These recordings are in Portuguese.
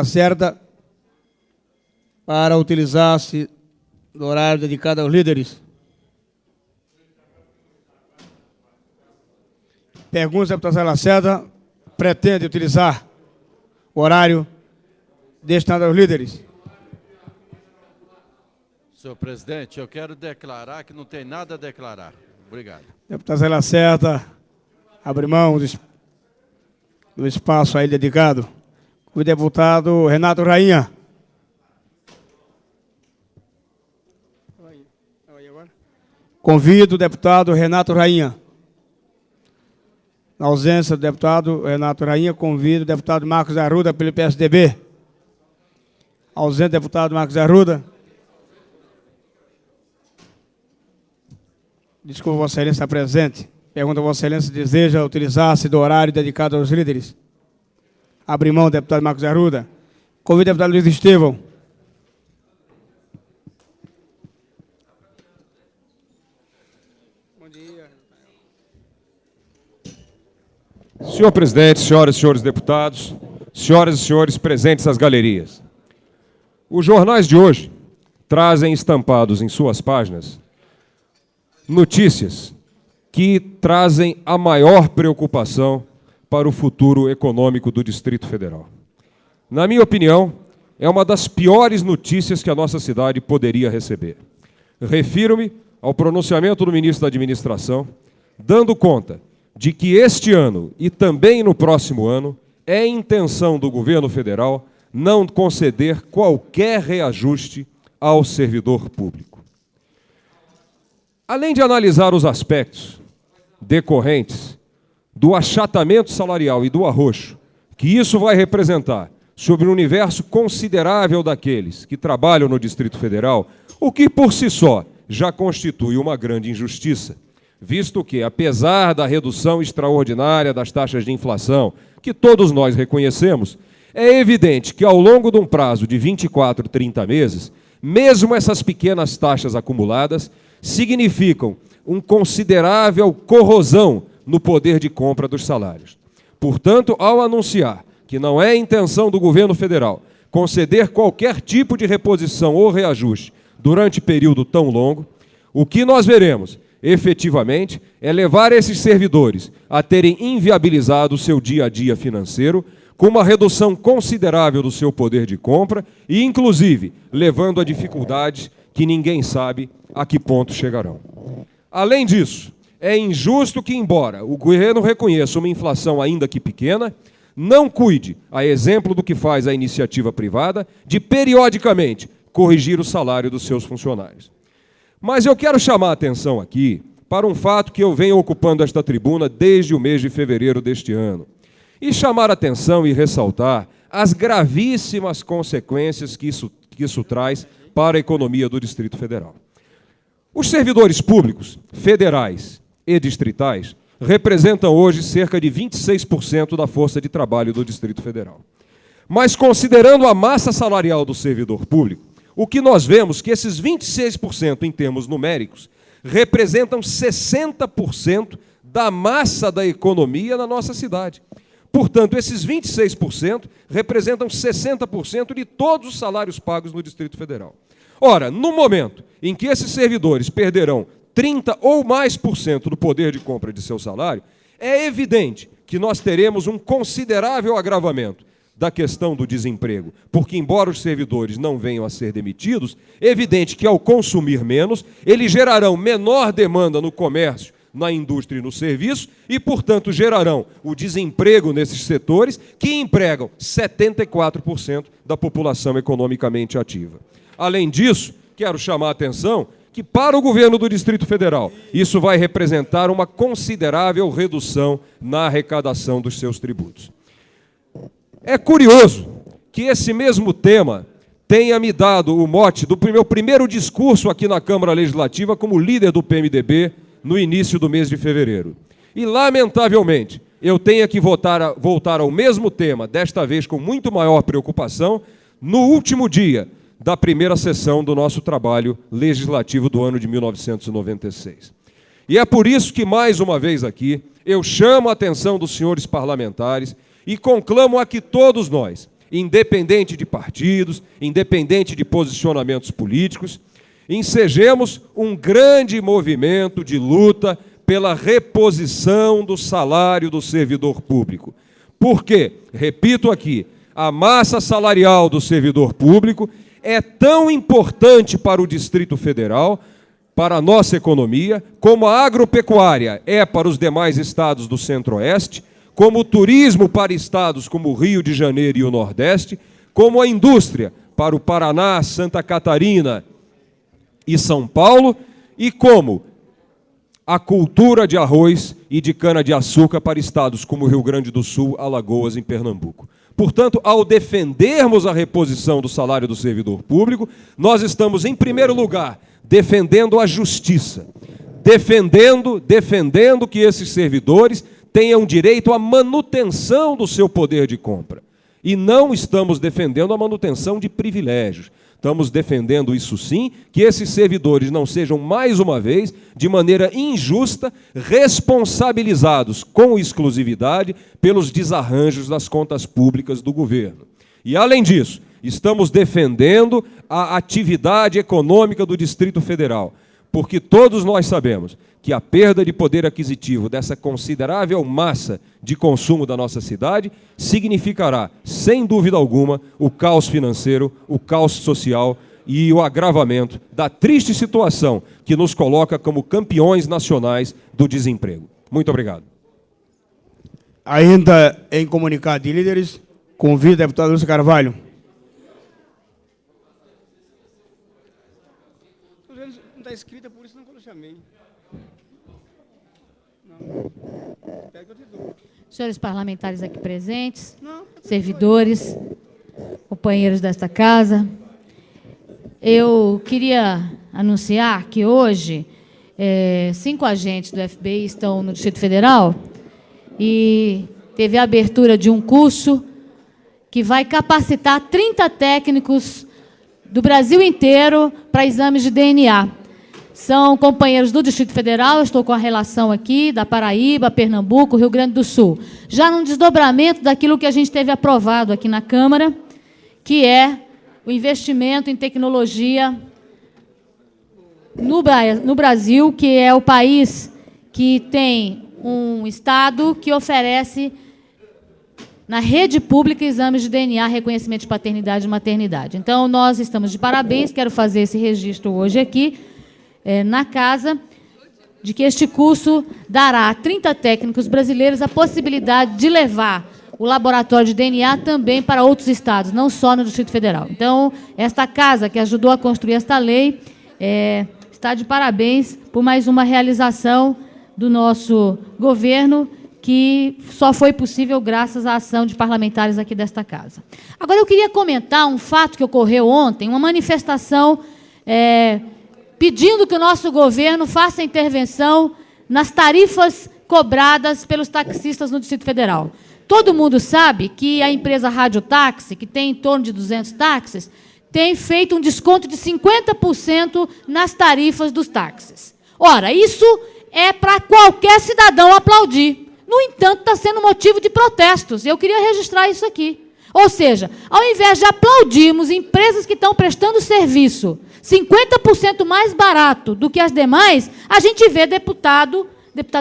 Certa para utilizar-se do horário dedicado aos líderes. Pergunta se a deputada Lacerda pretende utilizar o horário destinado aos líderes. Senhor presidente, eu quero declarar que não tem nada a declarar. Obrigado. Deputada Lacerda, abre mão do espaço aí dedicado. O deputado Renato Rainha. Convido o deputado Renato Rainha. Na ausência do deputado Renato Rainha, convido o deputado Marcos Arruda, pelo PSDB. Ausente o deputado Marcos Arruda. Desculpa, Vossa Excelência está presente. Pergunta a Vossa Excelência se deseja utilizar-se do horário dedicado aos líderes. Abre mão, deputado Marcos Arruda. Convido o deputado Luiz Estevão. Bom dia. Senhor presidente, senhoras e senhores deputados, senhoras e senhores presentes às galerias. Os jornais de hoje trazem estampados em suas páginas notícias que trazem a maior preocupação para o futuro econômico do Distrito Federal. Na minha opinião, é uma das piores notícias que a nossa cidade poderia receber. Refiro-me ao pronunciamento do ministro da Administração, dando conta de que este ano e também no próximo ano é intenção do governo federal não conceder qualquer reajuste ao servidor público. Além de analisar os aspectos decorrentes do achatamento salarial e do arroxo que isso vai representar sobre um universo considerável daqueles que trabalham no Distrito Federal, o que por si só já constitui uma grande injustiça, visto que, apesar da redução extraordinária das taxas de inflação, que todos nós reconhecemos, é evidente que ao longo de um prazo de 24, 30 meses, mesmo essas pequenas taxas acumuladas significam uma considerável corrosão no poder de compra dos salários. Portanto, ao anunciar que não é intenção do governo federal conceder qualquer tipo de reposição ou reajuste durante período tão longo, o que nós veremos, efetivamente, é levar esses servidores a terem inviabilizado o seu dia a dia financeiro, com uma redução considerável do seu poder de compra e, inclusive, levando a dificuldades que ninguém sabe a que ponto chegarão. Além disso, é injusto que, embora o governo reconheça uma inflação ainda que pequena, não cuide, a exemplo do que faz a iniciativa privada, de periodicamente corrigir o salário dos seus funcionários. Mas eu quero chamar a atenção aqui para um fato que eu venho ocupando esta tribuna desde o mês de fevereiro deste ano, e chamar a atenção e ressaltar as gravíssimas consequências que isso traz para a economia do Distrito Federal. Os servidores públicos, federais e distritais, representam hoje cerca de 26% da força de trabalho do Distrito Federal. Mas, considerando a massa salarial do servidor público, o que nós vemos é que esses 26%, em termos numéricos, representam 60% da massa da economia na nossa cidade. Portanto, esses 26% representam 60% de todos os salários pagos no Distrito Federal. Ora, no momento em que esses servidores perderão 30% ou mais do poder de compra de seu salário, é evidente que nós teremos um considerável agravamento da questão do desemprego, porque, embora os servidores não venham a ser demitidos, é evidente que, ao consumir menos, eles gerarão menor demanda no comércio, na indústria e no serviço, e, portanto, gerarão o desemprego nesses setores que empregam 74% da população economicamente ativa. Além disso, quero chamar a atenção que, para o governo do Distrito Federal, isso vai representar uma considerável redução na arrecadação dos seus tributos. É curioso que esse mesmo tema tenha me dado o mote do meu primeiro discurso aqui na Câmara Legislativa como líder do PMDB no início do mês de fevereiro. E, lamentavelmente, eu tenho que voltar ao mesmo tema, desta vez com muito maior preocupação, no último dia da primeira sessão do nosso trabalho legislativo do ano de 1996. E é por isso que, mais uma vez aqui, eu chamo a atenção dos senhores parlamentares e conclamo a que todos nós independente de partidos, independente de posicionamentos políticos, ensejemos um grande movimento de luta pela reposição do salário do servidor público. Porque, repito aqui, a massa salarial do servidor público é tão importante para o Distrito Federal, para a nossa economia, como a agropecuária é para os demais estados do Centro-Oeste, como o turismo para estados como o Rio de Janeiro e o Nordeste, como a indústria para o Paraná, Santa Catarina e São Paulo, e como a cultura de arroz e de cana-de-açúcar para estados como o Rio Grande do Sul, Alagoas e Pernambuco. Portanto, ao defendermos a reposição do salário do servidor público, nós estamos, em primeiro lugar, defendendo a justiça, defendendo que esses servidores tenham direito à manutenção do seu poder de compra. E não estamos defendendo a manutenção de privilégios. Estamos defendendo, isso sim, que esses servidores não sejam, mais uma vez, de maneira injusta, responsabilizados com exclusividade pelos desarranjos das contas públicas do governo. E, além disso, estamos defendendo a atividade econômica do Distrito Federal, porque todos nós sabemos que a perda de poder aquisitivo dessa considerável massa de consumo da nossa cidade significará, sem dúvida alguma, o caos financeiro, o caos social e o agravamento da triste situação que nos coloca como campeões nacionais do desemprego. Muito obrigado. Ainda em comunicado de líderes, convido a deputada Lúcia Carvalho. Não está escrita, por isso não eu chamei. Senhores parlamentares aqui presentes, servidores, companheiros desta casa, eu queria anunciar que hoje 5 agentes do FBI estão no Distrito Federal e teve a abertura de um curso que vai capacitar 30 técnicos do Brasil inteiro para exames de DNA. São companheiros do Distrito Federal, eu estou com a relação aqui, da Paraíba, Pernambuco, Rio Grande do Sul. Já num desdobramento daquilo que a gente teve aprovado aqui na Câmara, que é o investimento em tecnologia no Brasil, que é o país que tem um estado que oferece na rede pública exames de DNA, reconhecimento de paternidade e maternidade. Então, nós estamos de parabéns, quero fazer esse registro hoje aqui, na casa, de que este curso dará a 30 técnicos brasileiros a possibilidade de levar o laboratório de DNA também para outros estados, não só no Distrito Federal. Então, esta casa que ajudou a construir esta lei está de parabéns por mais uma realização do nosso governo, que só foi possível graças à ação de parlamentares aqui desta casa. Agora, eu queria comentar um fato que ocorreu ontem, uma manifestação pedindo que o nosso governo faça intervenção nas tarifas cobradas pelos taxistas no Distrito Federal. Todo mundo sabe que a empresa Rádio Táxi, que tem em torno de 200 táxis, tem feito um desconto de 50% nas tarifas dos táxis. Ora, isso é para qualquer cidadão aplaudir. No entanto, está sendo motivo de protestos. Eu queria registrar isso aqui. Ou seja, ao invés de aplaudirmos empresas que estão prestando serviço 50% mais barato do que as demais, a gente vê deputado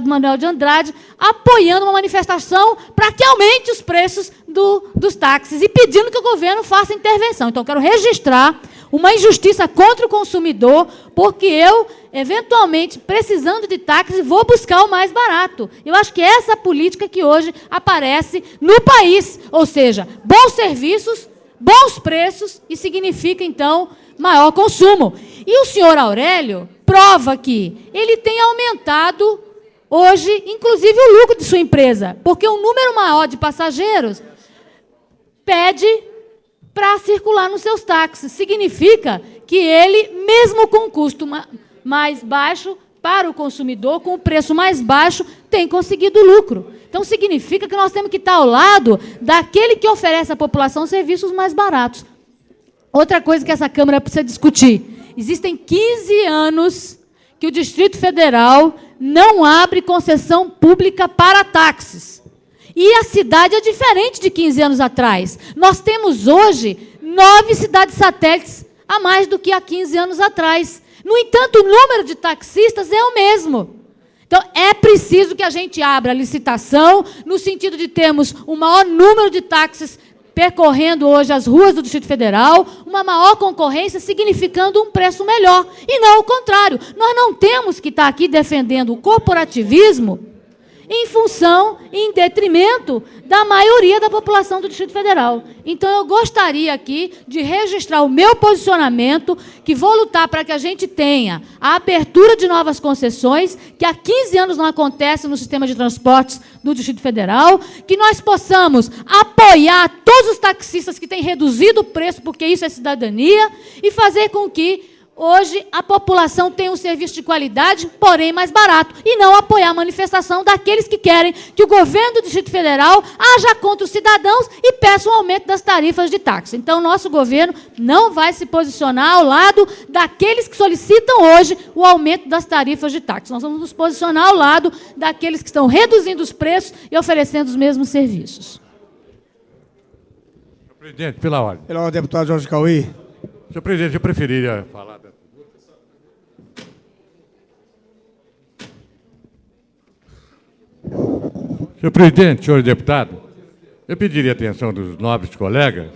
Manuel de Andrade, apoiando uma manifestação para que aumente os preços dos táxis e pedindo que o governo faça intervenção. Então, eu quero registrar uma injustiça contra o consumidor, porque eu, eventualmente, precisando de táxi, vou buscar o mais barato. Eu acho que essa política que hoje aparece no país, ou seja, bons serviços, bons preços, e significa, então, maior consumo. E o senhor Aurélio prova que ele tem aumentado hoje, inclusive, o lucro de sua empresa, porque um número maior de passageiros pede para circular nos seus táxis. Significa que ele, mesmo com um custo mais baixo para o consumidor, com o preço mais baixo, tem conseguido lucro. Então, significa que nós temos que estar ao lado daquele que oferece à população serviços mais baratos. Outra coisa que essa Câmara precisa discutir. Existem 15 anos que o Distrito Federal não abre concessão pública para táxis. E a cidade é diferente de 15 anos atrás. Nós temos hoje 9 cidades satélites a mais do que há 15 anos atrás. No entanto, o número de taxistas é o mesmo. Então, é preciso que a gente abra a licitação, no sentido de termos um maior número de táxis percorrendo hoje as ruas do Distrito Federal, uma maior concorrência, significando um preço melhor. E não o contrário. Nós não temos que estar aqui defendendo o corporativismo em função, em detrimento da maioria da população do Distrito Federal. Então, eu gostaria aqui de registrar o meu posicionamento, que vou lutar para que a gente tenha a abertura de novas concessões, que há 15 anos não acontece no sistema de transportes do Distrito Federal, que nós possamos apoiar todos os taxistas que têm reduzido o preço, porque isso é cidadania, e fazer com que hoje a população tenha um serviço de qualidade, porém mais barato, e não apoiar a manifestação daqueles que querem que o governo do Distrito Federal haja contra os cidadãos e peça um aumento das tarifas de táxi. Então, nosso governo não vai se posicionar ao lado daqueles que solicitam hoje o aumento das tarifas de táxi. Nós vamos nos posicionar ao lado daqueles que estão reduzindo os preços e oferecendo os mesmos serviços. Senhor presidente, pela ordem. Pela ordem, deputado Jorge Cauí. Senhor presidente, eu preferiria falar da... Senhor presidente, senhor deputado, eu pediria a atenção dos nobres colegas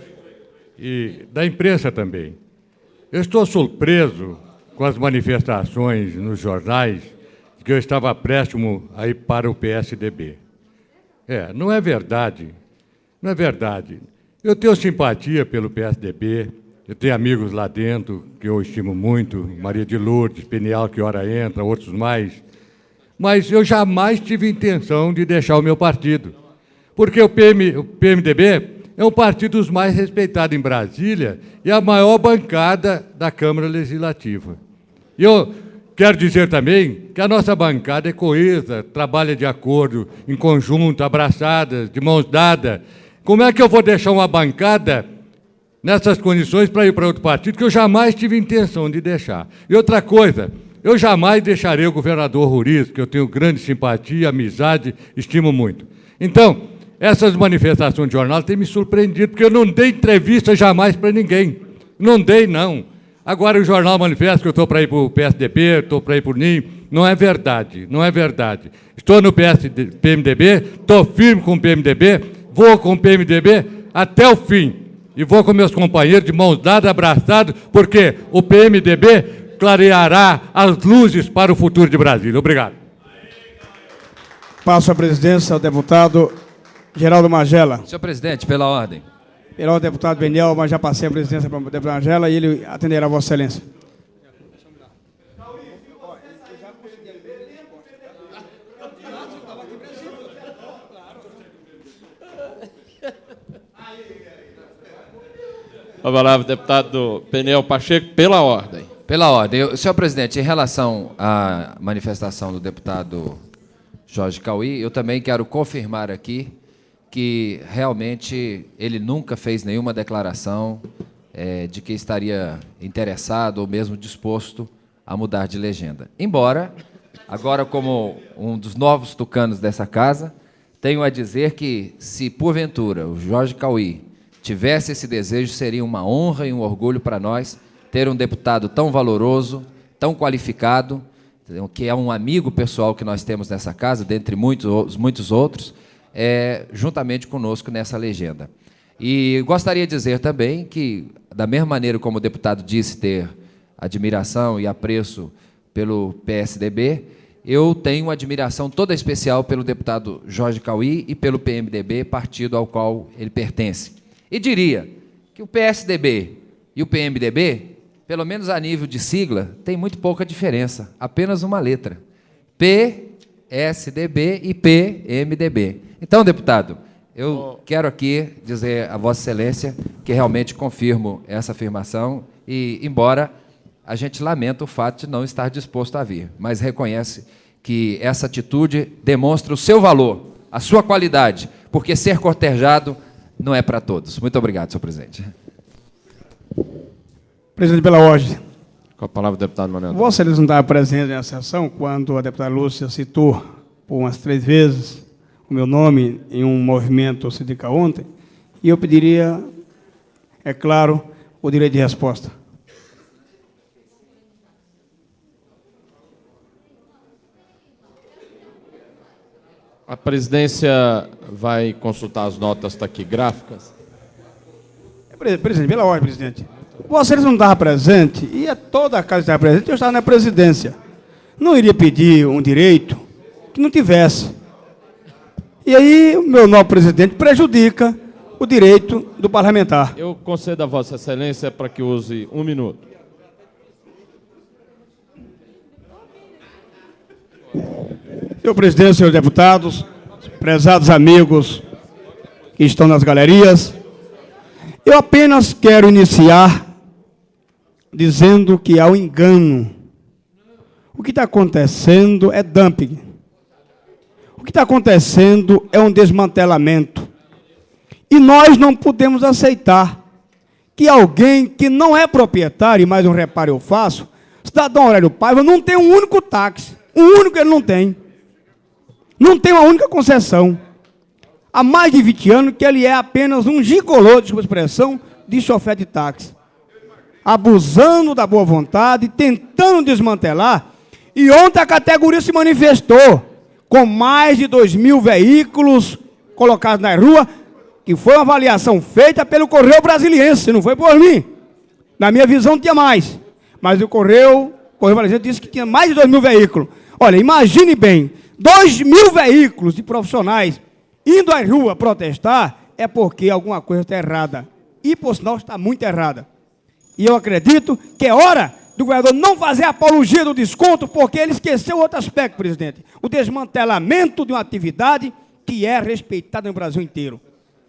e da imprensa também. Eu estou surpreso com as manifestações nos jornais de que eu estava próximo a ir para o PSDB. Não é verdade. Não é verdade. Eu tenho simpatia pelo PSDB, eu tenho amigos lá dentro que eu estimo muito, Maria de Lourdes, Penial, que ora entra, outros mais. Mas eu jamais tive intenção de deixar o meu partido, porque o PMDB é um partido dos mais respeitados em Brasília e a maior bancada da Câmara Legislativa. E eu quero dizer também que a nossa bancada é coesa, trabalha de acordo, em conjunto, abraçadas, de mãos dadas. Como é que eu vou deixar uma bancada nessas condições para ir para outro partido, que eu jamais tive intenção de deixar? E outra coisa, eu jamais deixarei o governador Ruriz, que eu tenho grande simpatia, amizade, estimo muito. Então, essas manifestações de jornal têm me surpreendido, porque eu não dei entrevista jamais para ninguém. Não dei, não. Agora o jornal manifesta que eu estou para ir para o PSDB, estou para ir para o NIM. Não é verdade, não é verdade. Estou no PMDB, estou firme com o PMDB, vou com o PMDB até o fim. E vou com meus companheiros de mãos dadas, abraçados, porque o PMDB clareará as luzes para o futuro de Brasília. Obrigado. Passo a presidência ao deputado Geraldo Magela. Senhor presidente, pela ordem. Pela ordem, deputado Beniel, mas já passei a presidência para o deputado Magela e ele atenderá a Vossa Excelência. A palavra, deputado Peniel Pacheco, pela ordem. Pela ordem. Senhor presidente, em relação à manifestação do deputado Jorge Cauí, eu também quero confirmar aqui que realmente ele nunca fez nenhuma declaração de que estaria interessado ou mesmo disposto a mudar de legenda. Embora, agora como um dos novos tucanos dessa casa, tenho a dizer que, se porventura o Jorge Cauí tivesse esse desejo, seria uma honra e um orgulho para nós ter um deputado tão valoroso, tão qualificado, que é um amigo pessoal que nós temos nessa casa, dentre muitos outros, juntamente conosco nessa legenda. E gostaria de dizer também que, da mesma maneira como o deputado disse ter admiração e apreço pelo PSDB, eu tenho admiração toda especial pelo deputado Jorge Cauí e pelo PMDB, partido ao qual ele pertence. E diria que o PSDB e o PMDB, pelo menos a nível de sigla, tem muito pouca diferença, apenas uma letra. PSDB e PMDB. Então, deputado, eu quero aqui dizer a Vossa Excelência que realmente confirmo essa afirmação e, embora a gente lamenta o fato de não estar disposto a vir, mas reconhece que essa atitude demonstra o seu valor, a sua qualidade, porque ser cortejado não é para todos. Muito obrigado, senhor presidente. Presidente, pela ordem. Com a palavra, deputado Manuel. Vossa Excelência não estava presente na sessão quando a deputada Lúcia citou, por umas 3 vezes, o meu nome em um movimento sindical ontem, e eu pediria, é claro, o direito de resposta. A presidência vai consultar as notas taquigráficas. Presidente, pela ordem, presidente. Você não estava presente, e toda a casa estava presente, eu estava na presidência. Não iria pedir um direito que não tivesse. E aí, o meu novo presidente prejudica o direito do parlamentar. Eu concedo a Vossa Excelência para que use 1 minuto. Senhor presidente, senhores deputados, prezados amigos que estão nas galerias, eu apenas quero iniciar dizendo que há um engano. O que está acontecendo é dumping. O que está acontecendo é um desmantelamento. E nós não podemos aceitar que alguém que não é proprietário, e mais um reparo eu faço, cidadão Aurélio Paiva não tem um único táxi. Um único ele não tem. Não tem uma única concessão. Há mais de 20 anos que ele é apenas um gigolô, desculpa a expressão, de chofer de táxi. Abusando da boa vontade, tentando desmantelar. E ontem a categoria se manifestou com mais de 2.000 veículos colocados na rua, que foi uma avaliação feita pelo Correio Brasiliense, não foi por mim. Na minha visão tinha mais. Mas o Correio Brasiliense disse que tinha mais de 2.000 veículos. Olha, imagine bem, 2.000 veículos de profissionais indo à rua protestar, é porque alguma coisa está errada. E, por sinal, está muito errada. E eu acredito que é hora do governador não fazer apologia do desconto, porque ele esqueceu outro aspecto, presidente. O desmantelamento de uma atividade que é respeitada no Brasil inteiro.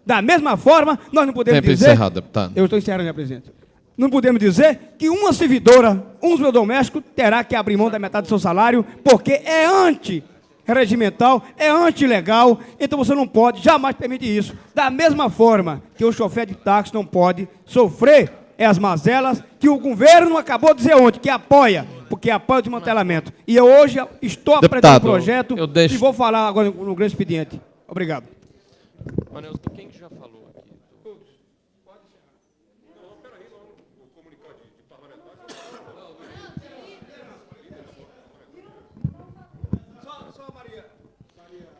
Da mesma forma, nós não podemos Tempo dizer... encerrado, deputado. Eu estou encerrando, minha presidente. Não podemos dizer que uma servidora, um servidor doméstico, terá que abrir mão da metade do seu salário, porque é anti-regimental, é anti-legal, então você não pode jamais permitir isso. Da mesma forma que o chofer de táxi não pode sofrer as mazelas que o governo acabou de dizer ontem, que apoia, porque apoia o desmantelamento. E eu hoje estou apresentando o projeto e vou falar agora no grande expediente. Obrigado. Manelson, quem já falou aqui?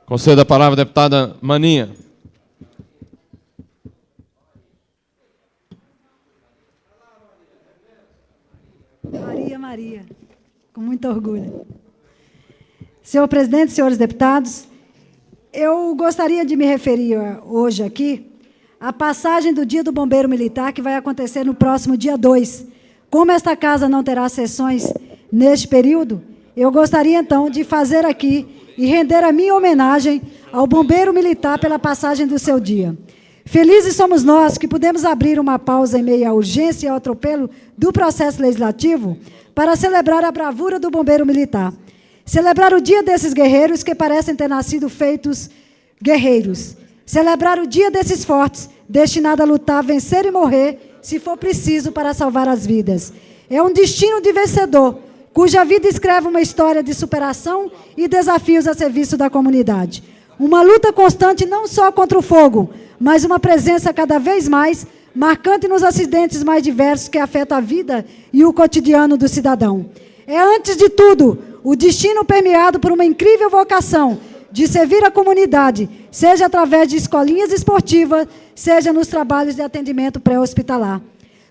Concedo a palavra à deputada Maninha. Maria, com muito orgulho. Senhor presidente, senhores deputados, eu gostaria de me referir hoje aqui à passagem do Dia do Bombeiro Militar, que vai acontecer no próximo dia 2. Como esta casa não terá sessões neste período, eu gostaria, então, de fazer aqui e render a minha homenagem ao Bombeiro Militar pela passagem do seu dia. Felizes somos nós que pudemos abrir uma pausa em meio à urgência e ao atropelo do processo legislativo para celebrar a bravura do Bombeiro Militar. Celebrar o dia desses guerreiros que parecem ter nascido feitos guerreiros. Celebrar o dia desses fortes, destinados a lutar, vencer e morrer, se for preciso, para salvar as vidas. É um destino de vencedor, cuja vida escreve uma história de superação e desafios a serviço da comunidade. Uma luta constante não só contra o fogo, mas uma presença cada vez mais marcante nos acidentes mais diversos que afetam a vida e o cotidiano do cidadão. É, antes de tudo, o destino permeado por uma incrível vocação de servir a comunidade, seja através de escolinhas esportivas, seja nos trabalhos de atendimento pré-hospitalar.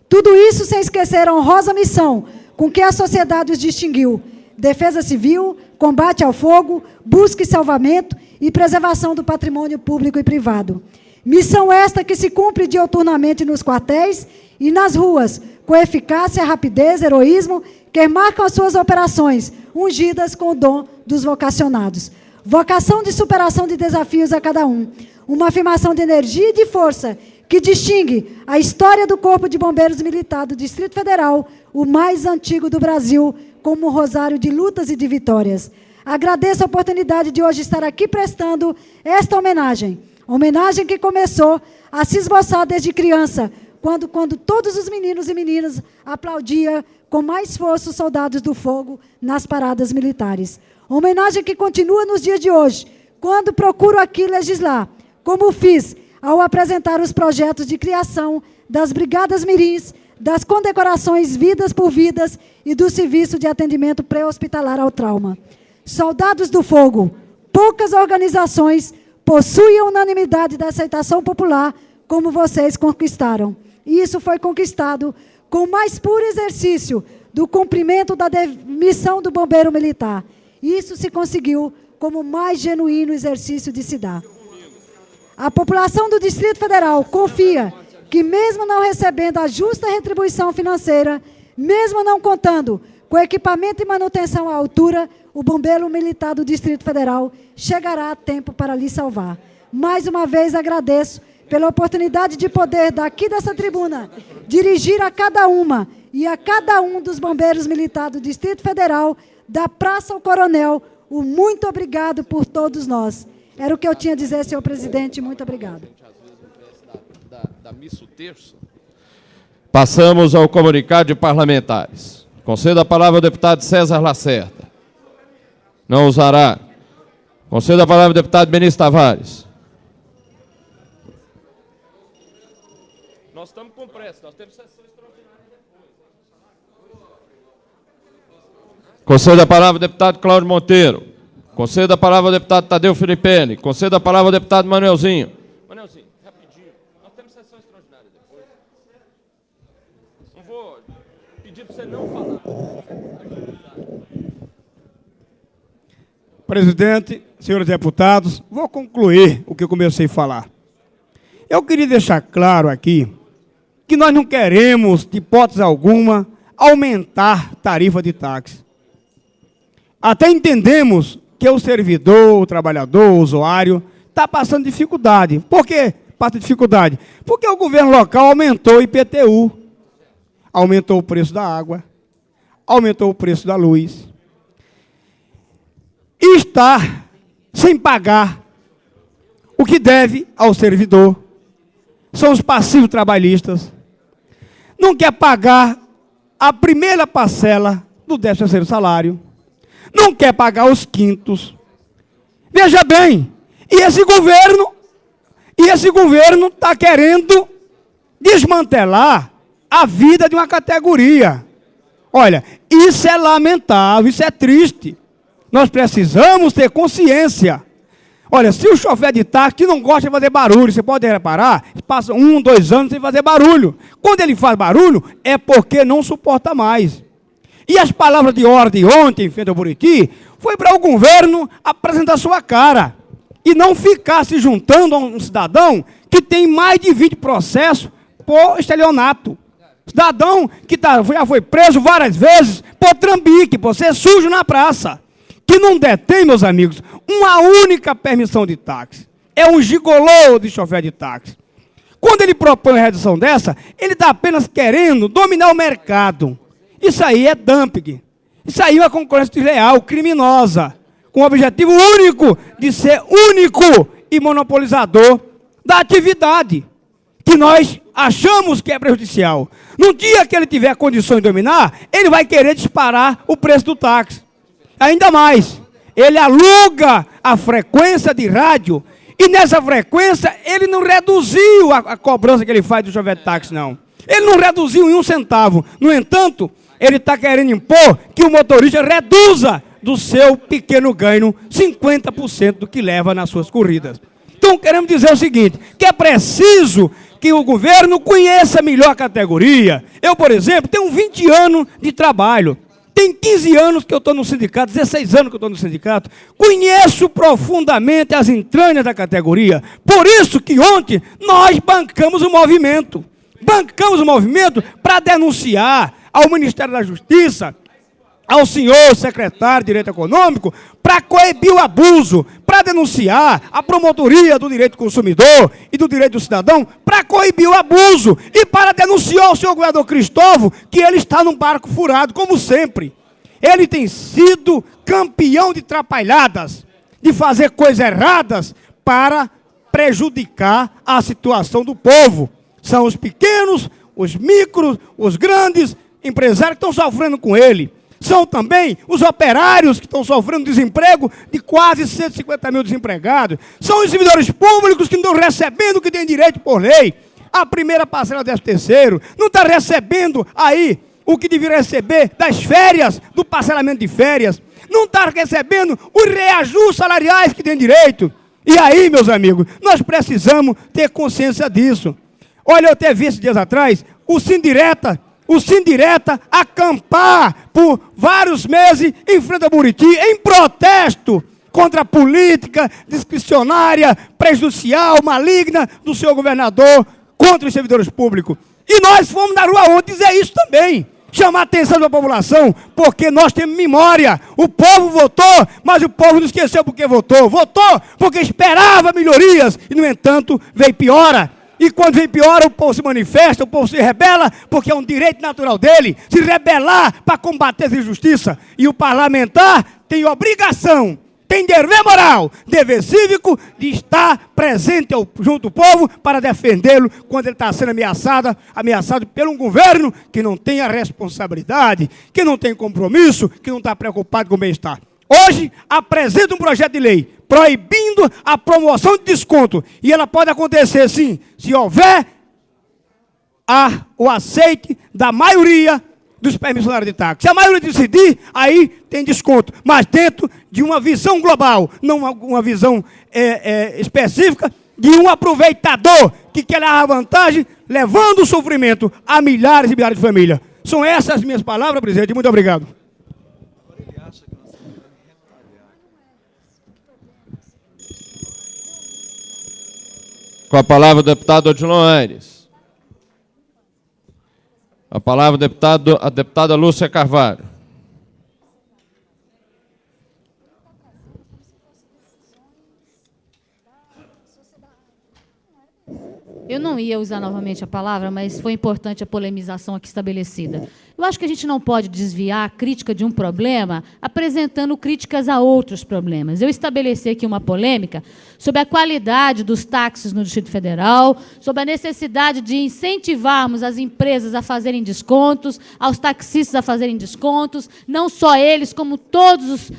Tudo isso sem esquecer a honrosa missão com que a sociedade os distinguiu: defesa civil, combate ao fogo, busca e salvamento e preservação do patrimônio público e privado. Missão esta que se cumpre diuturnamente nos quartéis e nas ruas, com eficácia, rapidez, heroísmo, que marcam as suas operações, ungidas com o dom dos vocacionados. Vocação de superação de desafios a cada um. Uma afirmação de energia e de força que distingue a história do Corpo de Bombeiros Militar do Distrito Federal, o mais antigo do Brasil, como um rosário de lutas e de vitórias. Agradeço a oportunidade de hoje estar aqui prestando esta homenagem. Homenagem que começou a se esboçar desde criança, quando todos os meninos e meninas aplaudiam com mais força os soldados do fogo nas paradas militares. Homenagem que continua nos dias de hoje, quando procuro aqui legislar, como fiz ao apresentar os projetos de criação das Brigadas Mirins, das condecorações Vidas por Vidas e do Serviço de Atendimento Pré-Hospitalar ao Trauma. Soldados do Fogo, poucas organizações possuem a unanimidade da aceitação popular como vocês conquistaram. E isso foi conquistado com o mais puro exercício do cumprimento da missão do bombeiro militar. Isso se conseguiu como o mais genuíno exercício de se dar. A população do Distrito Federal confia que, mesmo não recebendo a justa retribuição financeira, mesmo não contando com equipamento e manutenção à altura, o bombeiro militar do Distrito Federal chegará a tempo para lhe salvar. Mais uma vez agradeço pela oportunidade de poder, daqui dessa tribuna, dirigir a cada uma e a cada um dos bombeiros militares do Distrito Federal, da Praça ao Coronel, o muito obrigado por todos nós. Era o que eu tinha a dizer, senhor presidente. Muito obrigado. Passamos ao comunicado de parlamentares. Concedo a palavra ao deputado César Lacerda. Não usará. Concedo a palavra ao deputado Benício Tavares. Nós estamos com pressa, nós temos sessão extraordinária depois. Concedo a palavra ao deputado Cláudio Monteiro. Concedo a palavra ao deputado Tadeu Filipene. Concedo a palavra ao deputado Manuelzinho. Manuelzinho, rapidinho. Nós temos sessão extraordinária depois. Não vou pedir para você não falar. Presidente, senhores deputados, vou concluir o que eu comecei a falar. Eu queria deixar claro aqui que nós não queremos, de hipótese alguma, aumentar tarifa de táxi. Até entendemos que o servidor, o trabalhador, o usuário, está passando dificuldade. Por que passa dificuldade? Porque o governo local aumentou o IPTU, aumentou o preço da água, aumentou o preço da luz, e está sem pagar o que deve ao servidor. São os passivos trabalhistas. Não quer pagar a primeira parcela do 13º salário. Não quer pagar os quintos. Veja bem, e esse governo está querendo desmantelar a vida de uma categoria. Olha, isso é lamentável, isso é triste. Nós precisamos ter consciência. Olha, se o chofer de táxi não gosta de fazer barulho, você pode reparar, passa 1, 2 anos sem fazer barulho. Quando ele faz barulho, é porque não suporta mais. E as palavras de ordem ontem, em frente ao Buriti, foi para o governo apresentar sua cara. E não ficar se juntando a um cidadão que tem mais de 20 processos por estelionato. Cidadão que já foi preso várias vezes por trambique, por ser sujo na praça. Que não detém, meus amigos, uma única permissão de táxi. É um gigolô de chofer de táxi. Quando ele propõe uma redução dessa, ele está apenas querendo dominar o mercado. Isso aí é dumping. Isso aí é uma concorrência desleal, criminosa, com o objetivo único de ser único e monopolizador da atividade, que nós achamos que é prejudicial. No dia que ele tiver condições de dominar, ele vai querer disparar o preço do táxi. Ainda mais, ele aluga a frequência de rádio e nessa frequência ele não reduziu a cobrança que ele faz do chofer de táxi, não. Ele não reduziu em 1 centavo. No entanto, ele está querendo impor que o motorista reduza do seu pequeno ganho 50% do que leva nas suas corridas. Então, queremos dizer o seguinte, que é preciso que o governo conheça melhor a categoria. Eu, por exemplo, tenho 20 anos de trabalho. Tem 15 anos que eu estou no sindicato, 16 anos que eu estou no sindicato. Conheço profundamente as entranhas da categoria. Por isso que ontem nós bancamos o movimento. Bancamos o movimento para denunciar ao Ministério da Justiça, ao senhor secretário de Direito Econômico, para coibir o abuso, para denunciar a promotoria do direito do consumidor e do direito do cidadão, para coibir o abuso e para denunciar o senhor governador Cristóvão que ele está num barco furado, como sempre. Ele tem sido campeão de trapalhadas, de fazer coisas erradas para prejudicar a situação do povo. São os pequenos, os micros, os grandes empresários que estão sofrendo com ele. são também os operários que estão sofrendo desemprego de quase 150 mil desempregados. São os servidores públicos que não estão recebendo o que tem direito por lei. A primeira parcela do 13º não está recebendo aí o que deveria receber das férias, do parcelamento de férias. Não está recebendo os reajustes salariais que tem direito. E aí, meus amigos, nós precisamos ter consciência disso. Olha, eu até vi esses dias atrás o Sindireta acampar por vários meses em frente a Buriti, em protesto contra a política discricionária, prejudicial, maligna do seu governador contra os servidores públicos. E nós fomos na rua ontem dizer isso também. Chamar a atenção da população, porque nós temos memória. O povo votou, mas o povo não esqueceu porque votou. Votou porque esperava melhorias e, no entanto, veio piora. E quando vem piora, o povo se manifesta, o povo se rebela, porque é um direito natural dele se rebelar para combater essa injustiça. E o parlamentar tem obrigação, tem dever moral, dever cívico de estar presente junto ao povo para defendê-lo quando ele está sendo ameaçado por um governo que não tem a responsabilidade, que não tem compromisso, que não está preocupado com o bem-estar. Hoje, apresenta um projeto de lei proibindo a promoção de desconto. E ela pode acontecer, sim, se houver o aceite da maioria dos permissionários de táxi. Se a maioria decidir, aí tem desconto. Mas dentro de uma visão global, não uma visão específica de um aproveitador que quer levar vantagem, levando o sofrimento a milhares e milhares de famílias. São essas as minhas palavras, presidente. Muito obrigado. Com a palavra o deputado Odilon Aires. A palavra a deputada Lúcia Carvalho. Eu não ia usar novamente a palavra, mas foi importante a polemização aqui estabelecida. Eu acho que a gente não pode desviar a crítica de um problema apresentando críticas a outros problemas. Eu estabeleci aqui uma polêmica sobre a qualidade dos táxis no Distrito Federal, sobre a necessidade de incentivarmos as empresas a fazerem descontos, aos taxistas a fazerem descontos, não só eles, como todos os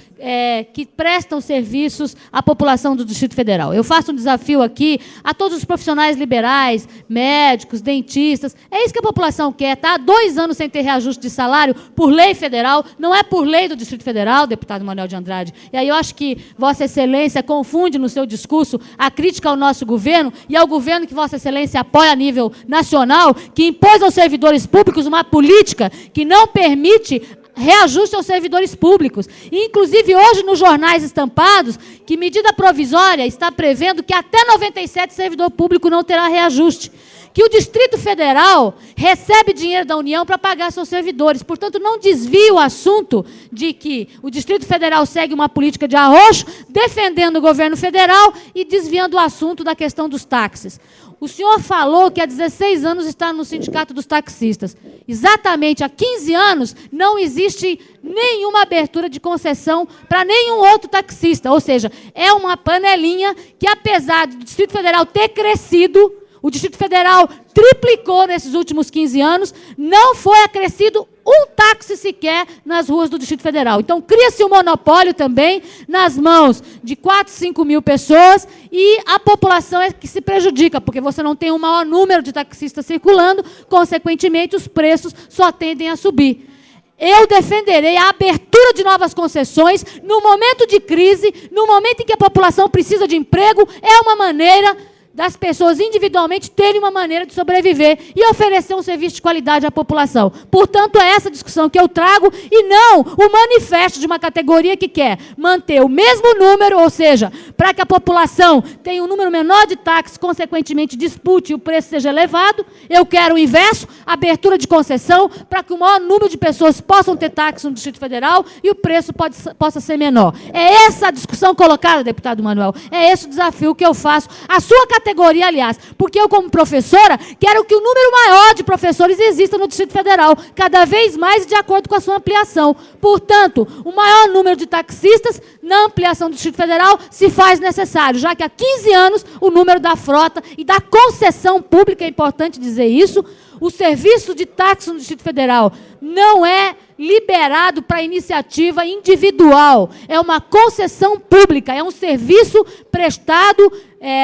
que prestam serviços à população do Distrito Federal. Eu faço um desafio aqui a todos os profissionais liberais, médicos, dentistas. É isso que a população quer, tá? Há 2 anos sem ter reajuste de salário por lei federal, não é por lei do Distrito Federal, deputado Manuel de Andrade. E aí eu acho que Vossa Excelência confunde no seu discurso a crítica ao nosso governo e ao governo que Vossa Excelência apoia a nível nacional, que impôs aos servidores públicos uma política que não permite reajuste aos servidores públicos. E, inclusive, hoje, nos jornais estampados, que medida provisória está prevendo que até 97 servidor público não terá reajuste. Que o Distrito Federal recebe dinheiro da União para pagar seus servidores. Portanto, não desvie o assunto de que o Distrito Federal segue uma política de arroxo, defendendo o governo federal e desviando o assunto da questão dos táxis. O senhor falou que há 16 anos está no Sindicato dos Taxistas. Exatamente, há 15 anos não existe nenhuma abertura de concessão para nenhum outro taxista. Ou seja, é uma panelinha que, apesar do Distrito Federal ter crescido, o Distrito Federal triplicou nesses últimos 15 anos, não foi acrescido um táxi sequer nas ruas do Distrito Federal. Então, cria-se um monopólio também nas mãos de 4, 5 mil pessoas e a população é que se prejudica, porque você não tem um maior número de taxistas circulando, consequentemente, os preços só tendem a subir. Eu defenderei a abertura de novas concessões no momento de crise, no momento em que a população precisa de emprego, é uma maneira das pessoas individualmente terem uma maneira de sobreviver e oferecer um serviço de qualidade à população. Portanto, é essa discussão que eu trago e não o manifesto de uma categoria que quer manter o mesmo número, ou seja, para que a população tenha um número menor de táxis, consequentemente dispute e o preço seja elevado. Eu quero o inverso, abertura de concessão, para que o maior número de pessoas possam ter táxi no Distrito Federal e o preço possa ser menor. É essa a discussão colocada, deputado Manuel. É esse o desafio que eu faço. A sua categoria, aliás, porque eu, como professora, quero que o número maior de professores exista no Distrito Federal, cada vez mais de acordo com a sua ampliação. Portanto, o maior número de taxistas na ampliação do Distrito Federal se faz necessário, já que há 15 anos o número da frota e da concessão pública, é importante dizer isso, O serviço de táxi no Distrito Federal não é liberado para iniciativa individual. É uma concessão pública, é um serviço prestado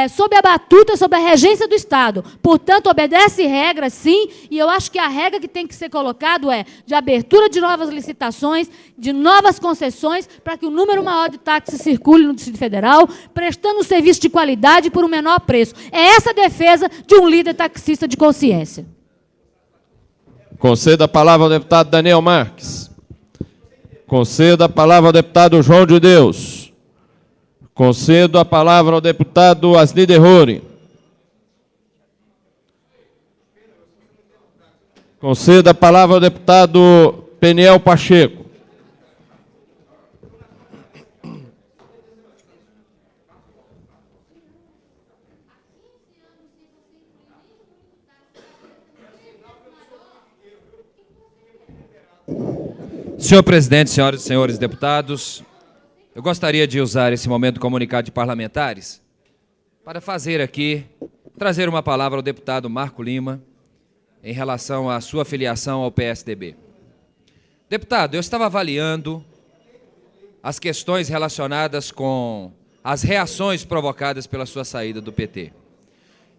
sob a batuta, sob a regência do Estado. Portanto, obedece regras, sim, e eu acho que a regra que tem que ser colocada é de abertura de novas licitações, de novas concessões, para que o número maior de táxis circule no Distrito Federal, prestando um serviço de qualidade por um menor preço. É essa a defesa de um líder taxista de consciência. Conceda a palavra ao deputado Daniel Marques. Conceda a palavra ao deputado João de Deus. Concedo a palavra ao deputado Asni Derrori. Conceda a palavra ao deputado Peniel Pacheco. Senhor presidente, senhoras e senhores deputados, eu gostaria de usar esse momento do comunicado de parlamentares para trazer uma palavra ao deputado Marco Lima em relação à sua filiação ao PSDB. Deputado, eu estava avaliando as questões relacionadas com as reações provocadas pela sua saída do PT.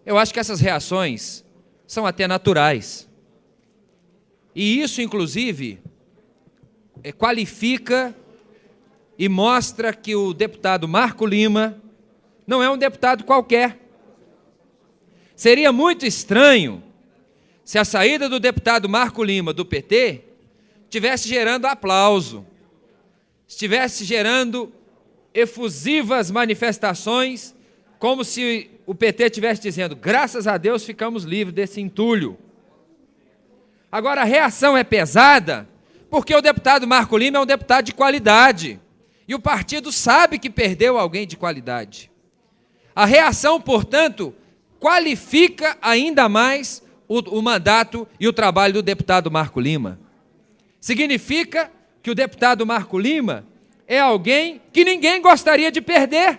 Eu acho que essas reações são até naturais. E isso, inclusive, qualifica e mostra que o deputado Marco Lima não é um deputado qualquer. Seria muito estranho se a saída do deputado Marco Lima do PT estivesse gerando aplauso, estivesse gerando efusivas manifestações, como se o PT estivesse dizendo, graças a Deus ficamos livres desse entulho. Agora, a reação é pesada porque o deputado Marco Lima é um deputado de qualidade. E o partido sabe que perdeu alguém de qualidade. A reação, portanto, qualifica ainda mais o mandato e o trabalho do deputado Marco Lima. Significa que o deputado Marco Lima é alguém que ninguém gostaria de perder.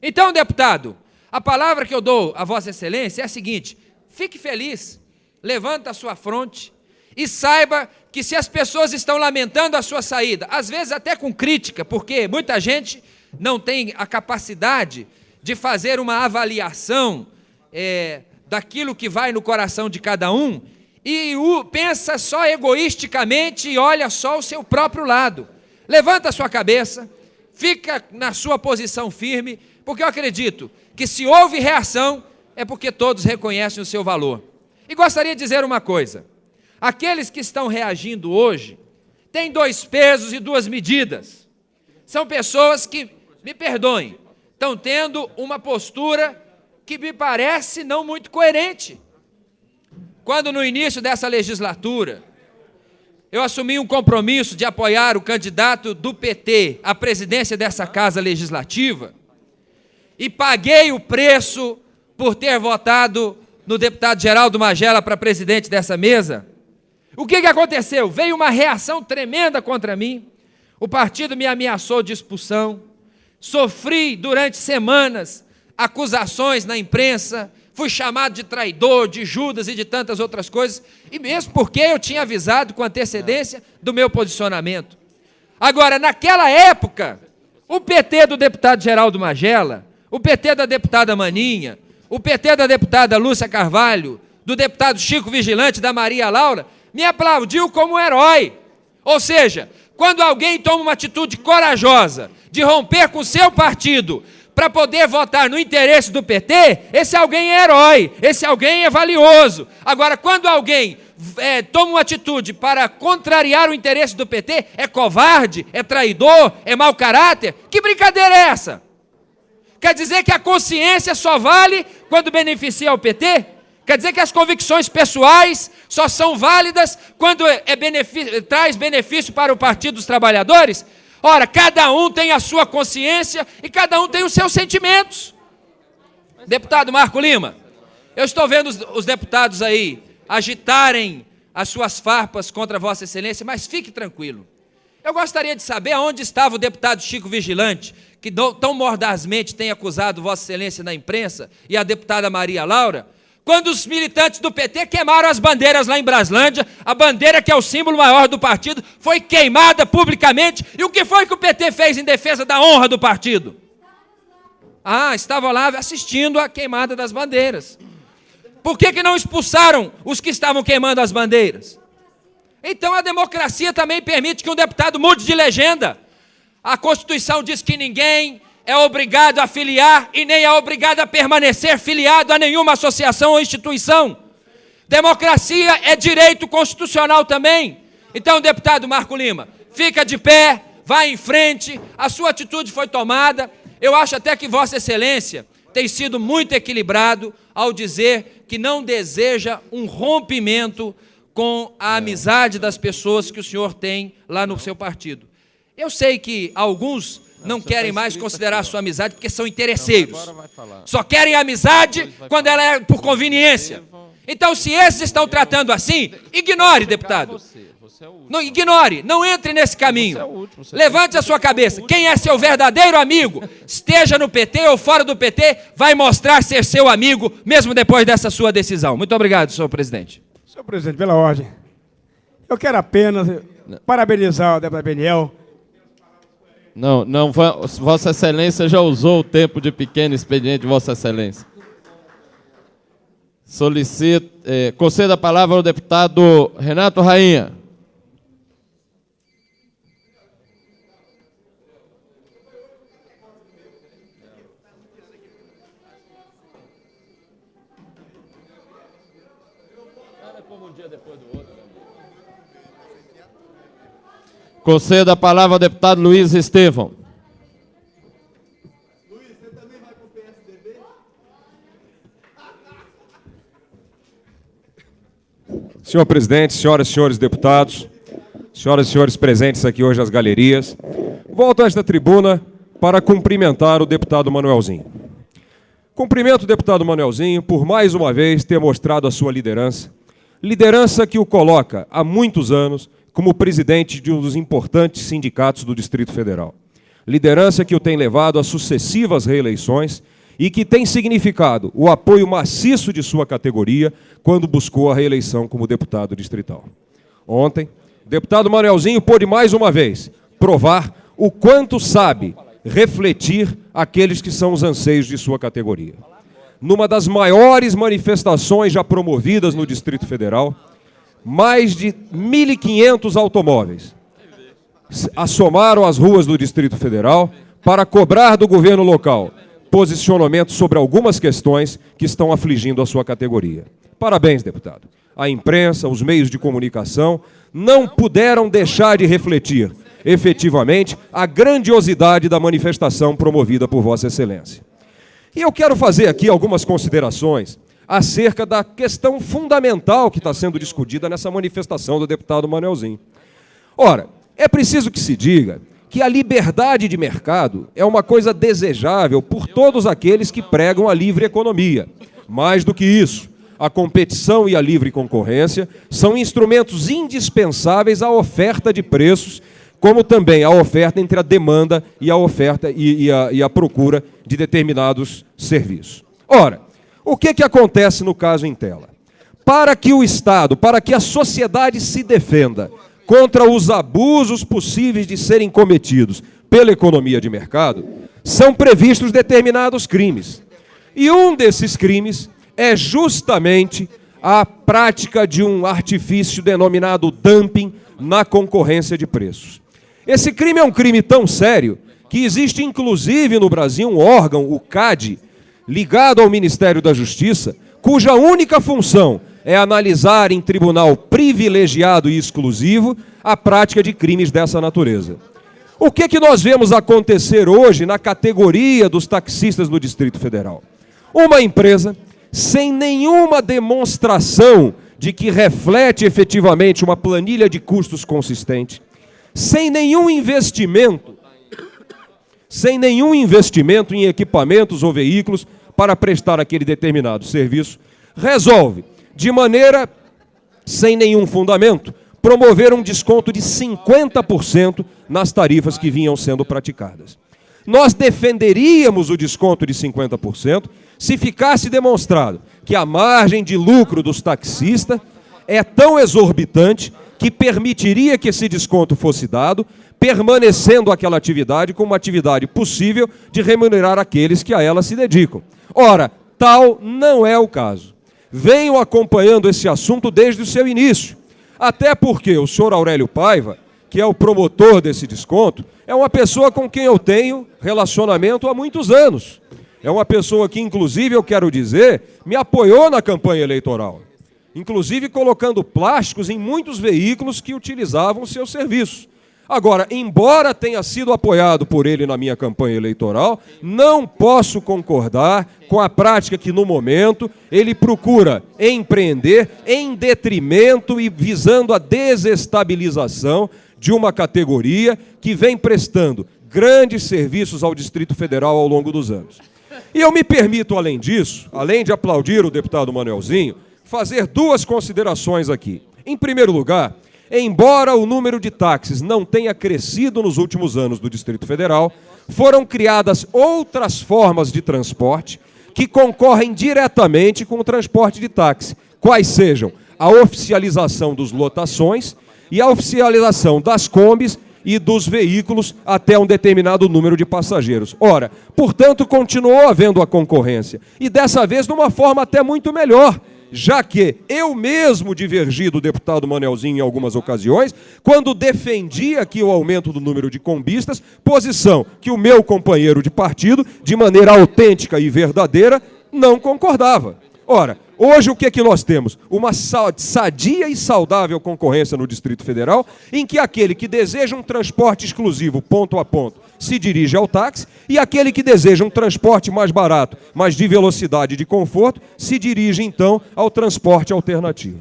Então, deputado, a palavra que eu dou a Vossa Excelência é a seguinte: fique feliz, levanta a sua fronte e saiba que se as pessoas estão lamentando a sua saída, às vezes até com crítica, porque muita gente não tem a capacidade de fazer uma avaliação daquilo que vai no coração de cada um, e pensa só egoisticamente e olha só o seu próprio lado. Levanta a sua cabeça, fica na sua posição firme, porque eu acredito que se houve reação, é porque todos reconhecem o seu valor. E gostaria de dizer uma coisa: aqueles que estão reagindo hoje têm 2 pesos e 2 medidas. São pessoas que, me perdoem, estão tendo uma postura que me parece não muito coerente. Quando no início dessa legislatura eu assumi um compromisso de apoiar o candidato do PT à presidência dessa Casa Legislativa e paguei o preço por ter votado no deputado Geraldo Magela para presidente dessa mesa, o que aconteceu? Veio uma reação tremenda contra mim, o partido me ameaçou de expulsão, sofri durante semanas acusações na imprensa, fui chamado de traidor, de Judas e de tantas outras coisas, e mesmo porque eu tinha avisado com antecedência do meu posicionamento. Agora, naquela época, o PT do deputado Geraldo Magela, o PT da deputada Maninha, o PT da deputada Lúcia Carvalho, do deputado Chico Vigilante, da Maria Laura, me aplaudiu como herói. Ou seja, quando alguém toma uma atitude corajosa de romper com o seu partido para poder votar no interesse do PT, esse alguém é herói, esse alguém é valioso. Agora, quando alguém toma uma atitude para contrariar o interesse do PT, é covarde, é traidor, é mau caráter, que brincadeira é essa? Quer dizer que a consciência só vale quando beneficia o PT? Quer dizer que as convicções pessoais só são válidas quando traz benefício para o Partido dos Trabalhadores? Ora, cada um tem a sua consciência e cada um tem os seus sentimentos. Deputado Marco Lima, eu estou vendo os deputados aí agitarem as suas farpas contra Vossa Excelência, mas fique tranquilo. Eu gostaria de saber aonde estava o deputado Chico Vigilante, que tão mordazmente tem acusado Vossa Excelência na imprensa, e a deputada Maria Laura, quando os militantes do PT queimaram as bandeiras lá em Braslândia, a bandeira que é o símbolo maior do partido foi queimada publicamente. E o que foi que o PT fez em defesa da honra do partido? Ah, estava lá assistindo a queimada das bandeiras. Por que não expulsaram os que estavam queimando as bandeiras? Então a democracia também permite que um deputado mude de legenda. A Constituição diz que ninguém é obrigado a filiar e nem é obrigado a permanecer filiado a nenhuma associação ou instituição. Democracia é direito constitucional também. Então, deputado Marco Lima, fica de pé, vai em frente, a sua atitude foi tomada. Eu acho até que Vossa Excelência tem sido muito equilibrado ao dizer que não deseja um rompimento com a amizade das pessoas que o senhor tem lá no seu partido. Eu sei que alguns não querem mais considerar a sua amizade porque são interesseiros. Só querem amizade quando ela é por conveniência. Então, se esses estão tratando assim, ignore, deputado. Não ignore, não entre nesse caminho. Levante a sua cabeça. Quem é seu verdadeiro amigo, esteja no PT ou fora do PT, vai mostrar ser seu amigo, mesmo depois dessa sua decisão. Muito obrigado, senhor presidente. Senhor presidente, pela ordem, eu quero apenas parabenizar o deputado Peniel. Não, Vossa Excelência já usou o tempo de pequeno expediente de Vossa Excelência. Solicito, conceda a palavra ao deputado Renato Rainha. Conceda a palavra ao deputado Luiz Estevão. Luiz, você também vai para o PSDB? Senhor presidente, senhoras e senhores deputados, senhoras e senhores presentes aqui hoje às galerias, volto a esta tribuna para cumprimentar o deputado Manuelzinho. Cumprimento o deputado Manuelzinho por mais uma vez ter mostrado a sua liderança, liderança que o coloca há muitos anos como presidente de um dos importantes sindicatos do Distrito Federal. Liderança que o tem levado a sucessivas reeleições e que tem significado o apoio maciço de sua categoria quando buscou a reeleição como deputado distrital. Ontem, o deputado Manuelzinho pôde mais uma vez provar o quanto sabe refletir aqueles que são os anseios de sua categoria. Numa das maiores manifestações já promovidas no Distrito Federal, mais de 1.500 automóveis assomaram às ruas do Distrito Federal para cobrar do governo local posicionamento sobre algumas questões que estão afligindo a sua categoria. Parabéns, deputado. A imprensa, os meios de comunicação não puderam deixar de refletir efetivamente a grandiosidade da manifestação promovida por Vossa Excelência. E eu quero fazer aqui algumas considerações acerca da questão fundamental que está sendo discutida nessa manifestação do deputado Manuelzinho. Ora, é preciso que se diga que a liberdade de mercado é uma coisa desejável por todos aqueles que pregam a livre economia. Mais do que isso, a competição e a livre concorrência são instrumentos indispensáveis à oferta de preços, como também à oferta entre a demanda e a oferta e a procura de determinados serviços. Ora, o que acontece no caso em tela? Para que o Estado, para que a sociedade se defenda contra os abusos possíveis de serem cometidos pela economia de mercado, são previstos determinados crimes. E um desses crimes é justamente a prática de um artifício denominado dumping na concorrência de preços. Esse crime é um crime tão sério que existe inclusive no Brasil um órgão, o CAD, ligado ao Ministério da Justiça, cuja única função é analisar em tribunal privilegiado e exclusivo a prática de crimes dessa natureza. O que nós vemos acontecer hoje na categoria dos taxistas no Distrito Federal? Uma empresa, sem nenhuma demonstração de que reflete efetivamente uma planilha de custos consistente, sem nenhum investimento em equipamentos ou veículos para prestar aquele determinado serviço, resolve, de maneira sem nenhum fundamento, promover um desconto de 50% nas tarifas que vinham sendo praticadas. nós defenderíamos o desconto de 50% se ficasse demonstrado que a margem de lucro dos taxistas é tão exorbitante que permitiria que esse desconto fosse dado, permanecendo aquela atividade como uma atividade possível de remunerar aqueles que a ela se dedicam. Ora, tal não é o caso. Venho acompanhando esse assunto desde o seu início, até porque o senhor Aurélio Paiva, que é o promotor desse desconto, é uma pessoa com quem eu tenho relacionamento há muitos anos. É uma pessoa que, inclusive, eu quero dizer, me apoiou na campanha eleitoral, inclusive colocando plásticos em muitos veículos que utilizavam os seus serviços. Agora, embora tenha sido apoiado por ele na minha campanha eleitoral, não posso concordar com a prática que, no momento, ele procura empreender em detrimento e visando a desestabilização de uma categoria que vem prestando grandes serviços ao Distrito Federal ao longo dos anos. E eu me permito, além disso, além de aplaudir o deputado Manuelzinho, fazer duas considerações aqui. Em primeiro lugar, embora o número de táxis não tenha crescido nos últimos anos do Distrito Federal, foram criadas outras formas de transporte que concorrem diretamente com o transporte de táxi, quais sejam a oficialização dos lotações e a oficialização das combis e dos veículos até um determinado número de passageiros. Ora, portanto, continuou havendo a concorrência, e dessa vez de uma forma até muito melhor, já que eu mesmo divergi do deputado Manuelzinho em algumas ocasiões, quando defendia aqui o aumento do número de combistas, posição que o meu companheiro de partido, de maneira autêntica e verdadeira, não concordava. Ora, hoje o que é que nós temos? Uma sadia e saudável concorrência no Distrito Federal, em que aquele que deseja um transporte exclusivo, ponto a ponto, se dirige ao táxi, e aquele que deseja um transporte mais barato, mas de velocidade e de conforto, se dirige então ao transporte alternativo.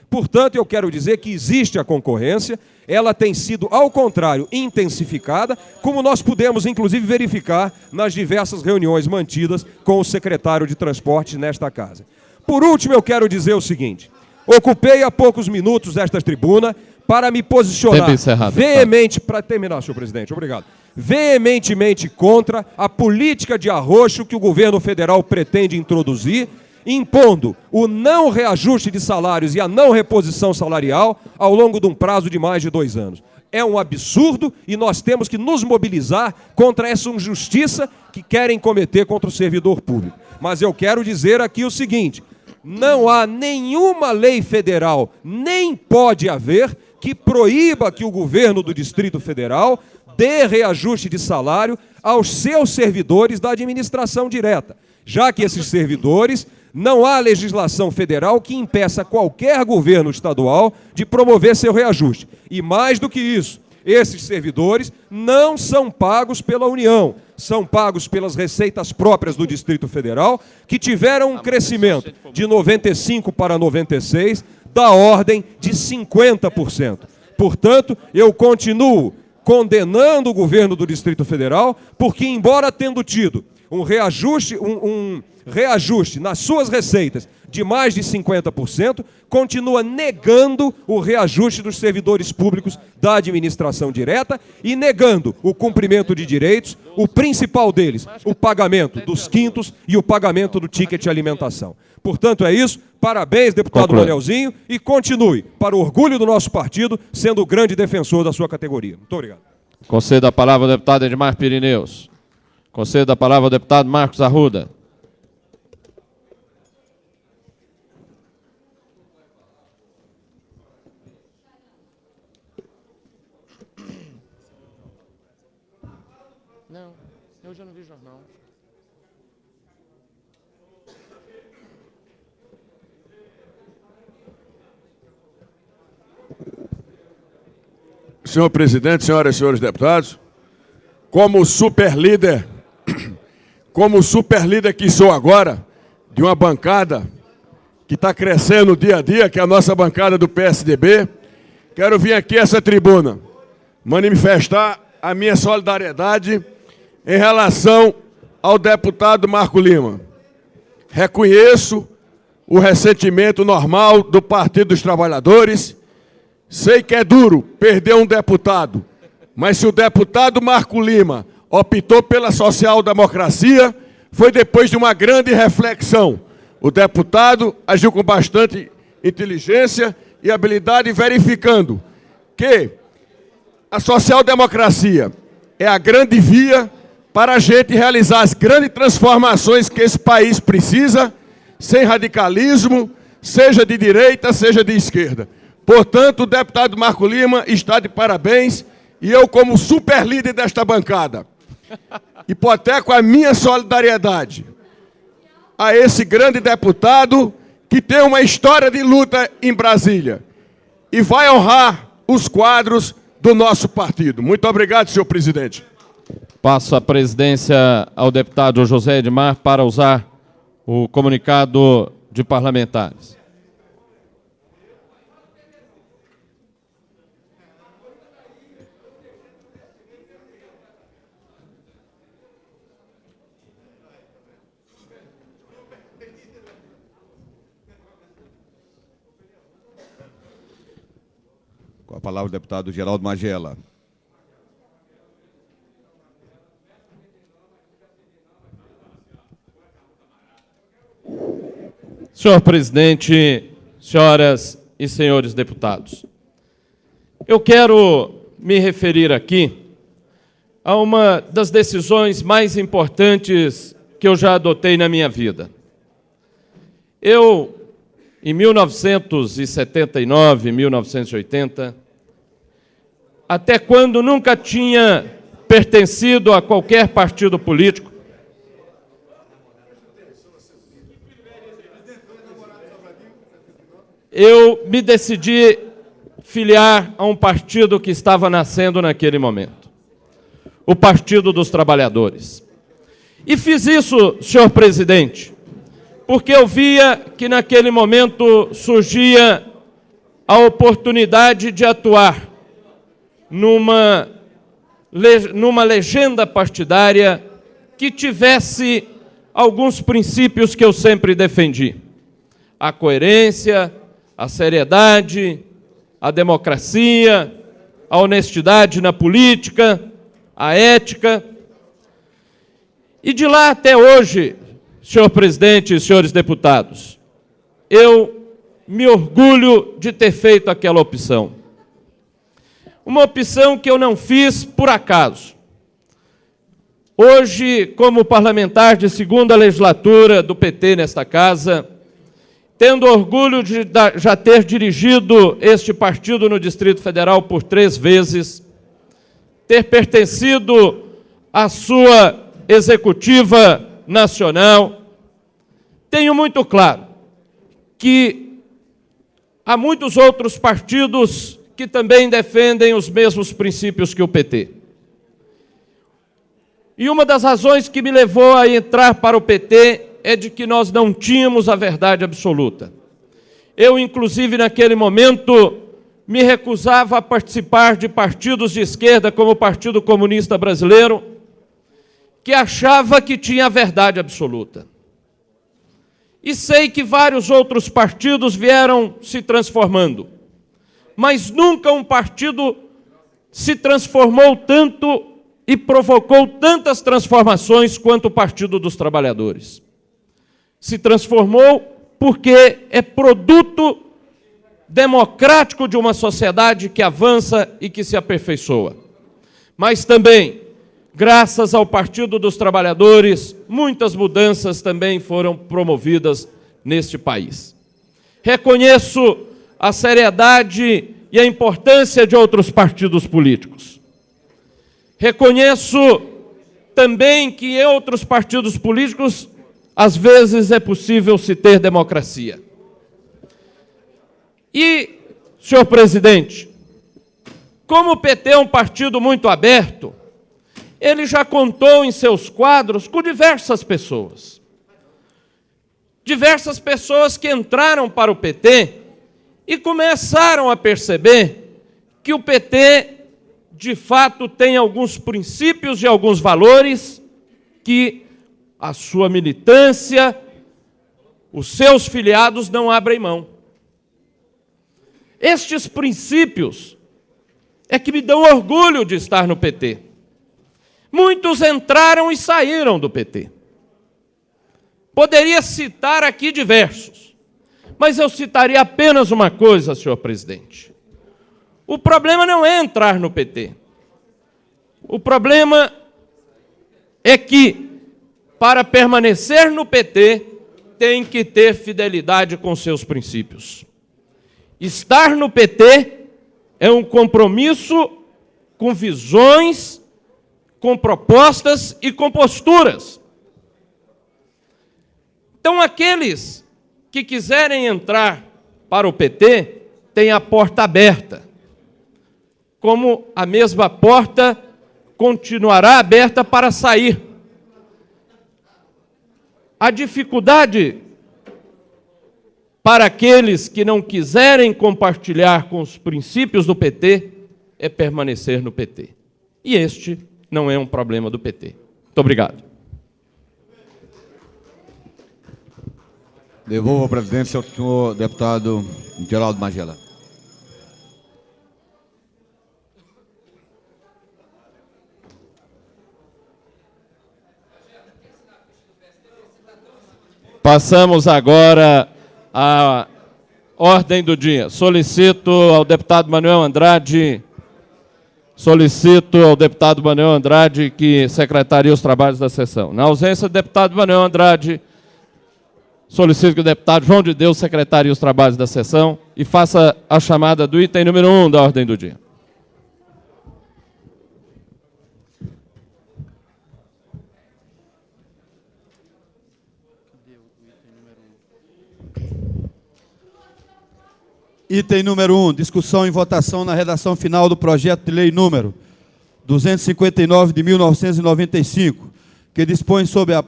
Portanto, eu quero dizer que existe a concorrência, ela tem sido, ao contrário, intensificada, como nós pudemos, inclusive, verificar nas diversas reuniões mantidas com o secretário de Transporte nesta casa. Por último, eu quero dizer o seguinte: ocupei há poucos minutos esta tribuna para me posicionar veemente, para terminar, senhor presidente, obrigado, veementemente contra a política de arroxo que o governo federal pretende introduzir, impondo o não reajuste de salários e a não reposição salarial ao longo de um prazo de mais de 2 anos. É um absurdo e nós temos que nos mobilizar contra essa injustiça que querem cometer contra o servidor público. Mas eu quero dizer aqui o seguinte: não há nenhuma lei federal, nem pode haver, que proíba que o governo do Distrito Federal dê reajuste de salário aos seus servidores da administração direta, já que esses servidores, não há legislação federal que impeça qualquer governo estadual de promover seu reajuste. E mais do que isso, esses servidores não são pagos pela União, são pagos pelas receitas próprias do Distrito Federal, que tiveram um crescimento de 95 para 96, da ordem de 50%. Portanto, eu continuo condenando o governo do Distrito Federal, porque, embora tendo tido um reajuste nas suas receitas de mais de 50%, continua negando o reajuste dos servidores públicos da administração direta e negando o cumprimento de direitos, o principal deles, o pagamento dos quintos e o pagamento do ticket de alimentação. Portanto, é isso. Parabéns, deputado Manuelzinho, e continue, para o orgulho do nosso partido, sendo o grande defensor da sua categoria. Muito obrigado. Concedo a palavra ao deputado Edmar Pirineus. Concedo a palavra ao deputado Marcos Arruda. Não, eu já não vi jornal. Senhor presidente, senhoras e senhores deputados, como superlíder que sou agora, de uma bancada que está crescendo dia a dia, que é a nossa bancada do PSDB, quero vir aqui a essa tribuna manifestar a minha solidariedade em relação ao deputado Marco Lima. Reconheço o ressentimento normal do Partido dos Trabalhadores. Sei que é duro perder um deputado, mas se o deputado Marco Lima optou pela social-democracia foi depois de uma grande reflexão. O deputado agiu com bastante inteligência e habilidade, verificando que a social-democracia é a grande via para a gente realizar as grandes transformações que esse país precisa, sem radicalismo, seja de direita, seja de esquerda. Portanto, o deputado Marco Lima está de parabéns, e eu, como super líder desta bancada, hipoteco a minha solidariedade a esse grande deputado que tem uma história de luta em Brasília e vai honrar os quadros do nosso partido. Muito obrigado, senhor presidente. Passo a presidência ao deputado José Edmar para usar o comunicado de parlamentares. Com a palavra o deputado Geraldo Magela. Senhor presidente, senhoras e senhores deputados, eu quero me referir aqui a uma das decisões mais importantes que eu já adotei na minha vida. Eu, em 1979, 1980, até quando nunca tinha pertencido a qualquer partido político, eu me decidi filiar a um partido que estava nascendo naquele momento, o Partido dos Trabalhadores. E fiz isso, senhor presidente, porque eu via que naquele momento surgia a oportunidade de atuar numa legenda partidária que tivesse alguns princípios que eu sempre defendi: a coerência, a seriedade, a democracia, a honestidade na política, a ética. E de lá até hoje, senhor presidente e senhores deputados, eu me orgulho de ter feito aquela opção. Uma opção que eu não fiz por acaso. Hoje, como parlamentar de segunda legislatura do PT nesta casa, tendo orgulho de já ter dirigido este partido no Distrito Federal por 3 vezes, ter pertencido à sua executiva nacional, tenho muito claro que há muitos outros partidos que também defendem os mesmos princípios que o PT. E uma das razões que me levou a entrar para o PT é de que nós não tínhamos a verdade absoluta. Eu, inclusive, naquele momento, me recusava a participar de partidos de esquerda, como o Partido Comunista Brasileiro, que achava que tinha a verdade absoluta. E sei que vários outros partidos vieram se transformando, mas nunca um partido se transformou tanto e provocou tantas transformações quanto o Partido dos Trabalhadores. Se transformou porque é produto democrático de uma sociedade que avança e que se aperfeiçoa. Mas também, graças ao Partido dos Trabalhadores, muitas mudanças também foram promovidas neste país. Reconheço a seriedade e a importância de outros partidos políticos. Reconheço também que em outros partidos políticos às vezes é possível se ter democracia. E, senhor presidente, como o PT é um partido muito aberto, ele já contou em seus quadros com diversas pessoas. Diversas pessoas que entraram para o PT e começaram a perceber que o PT, de fato, tem alguns princípios e alguns valores que a sua militância, os seus filiados não abrem mão. Estes princípios é que me dão orgulho de estar no PT. Muitos entraram e saíram do PT. Poderia citar aqui diversos, mas eu citaria apenas uma coisa, senhor presidente. O problema não é entrar no PT. O problema é que, para permanecer no PT, tem que ter fidelidade com seus princípios. Estar no PT é um compromisso com visões, com propostas e com posturas. Então, aqueles que quiserem entrar para o PT têm a porta aberta, como a mesma porta continuará aberta para sair. A dificuldade para aqueles que não quiserem compartilhar com os princípios do PT é permanecer no PT. E este não é um problema do PT. Muito obrigado. Devolvo a presidência ao senhor deputado Geraldo Magela. Passamos agora à ordem do dia. Solicito ao deputado Manuel Andrade que secretarie os trabalhos da sessão. Na ausência do deputado Manuel Andrade, solicito que o deputado João de Deus secretarie os trabalhos da sessão e faça a chamada do item número 1 da ordem do dia. Item número 1, discussão e votação na redação final do projeto de lei número 259 de 1995, que dispõe sobre a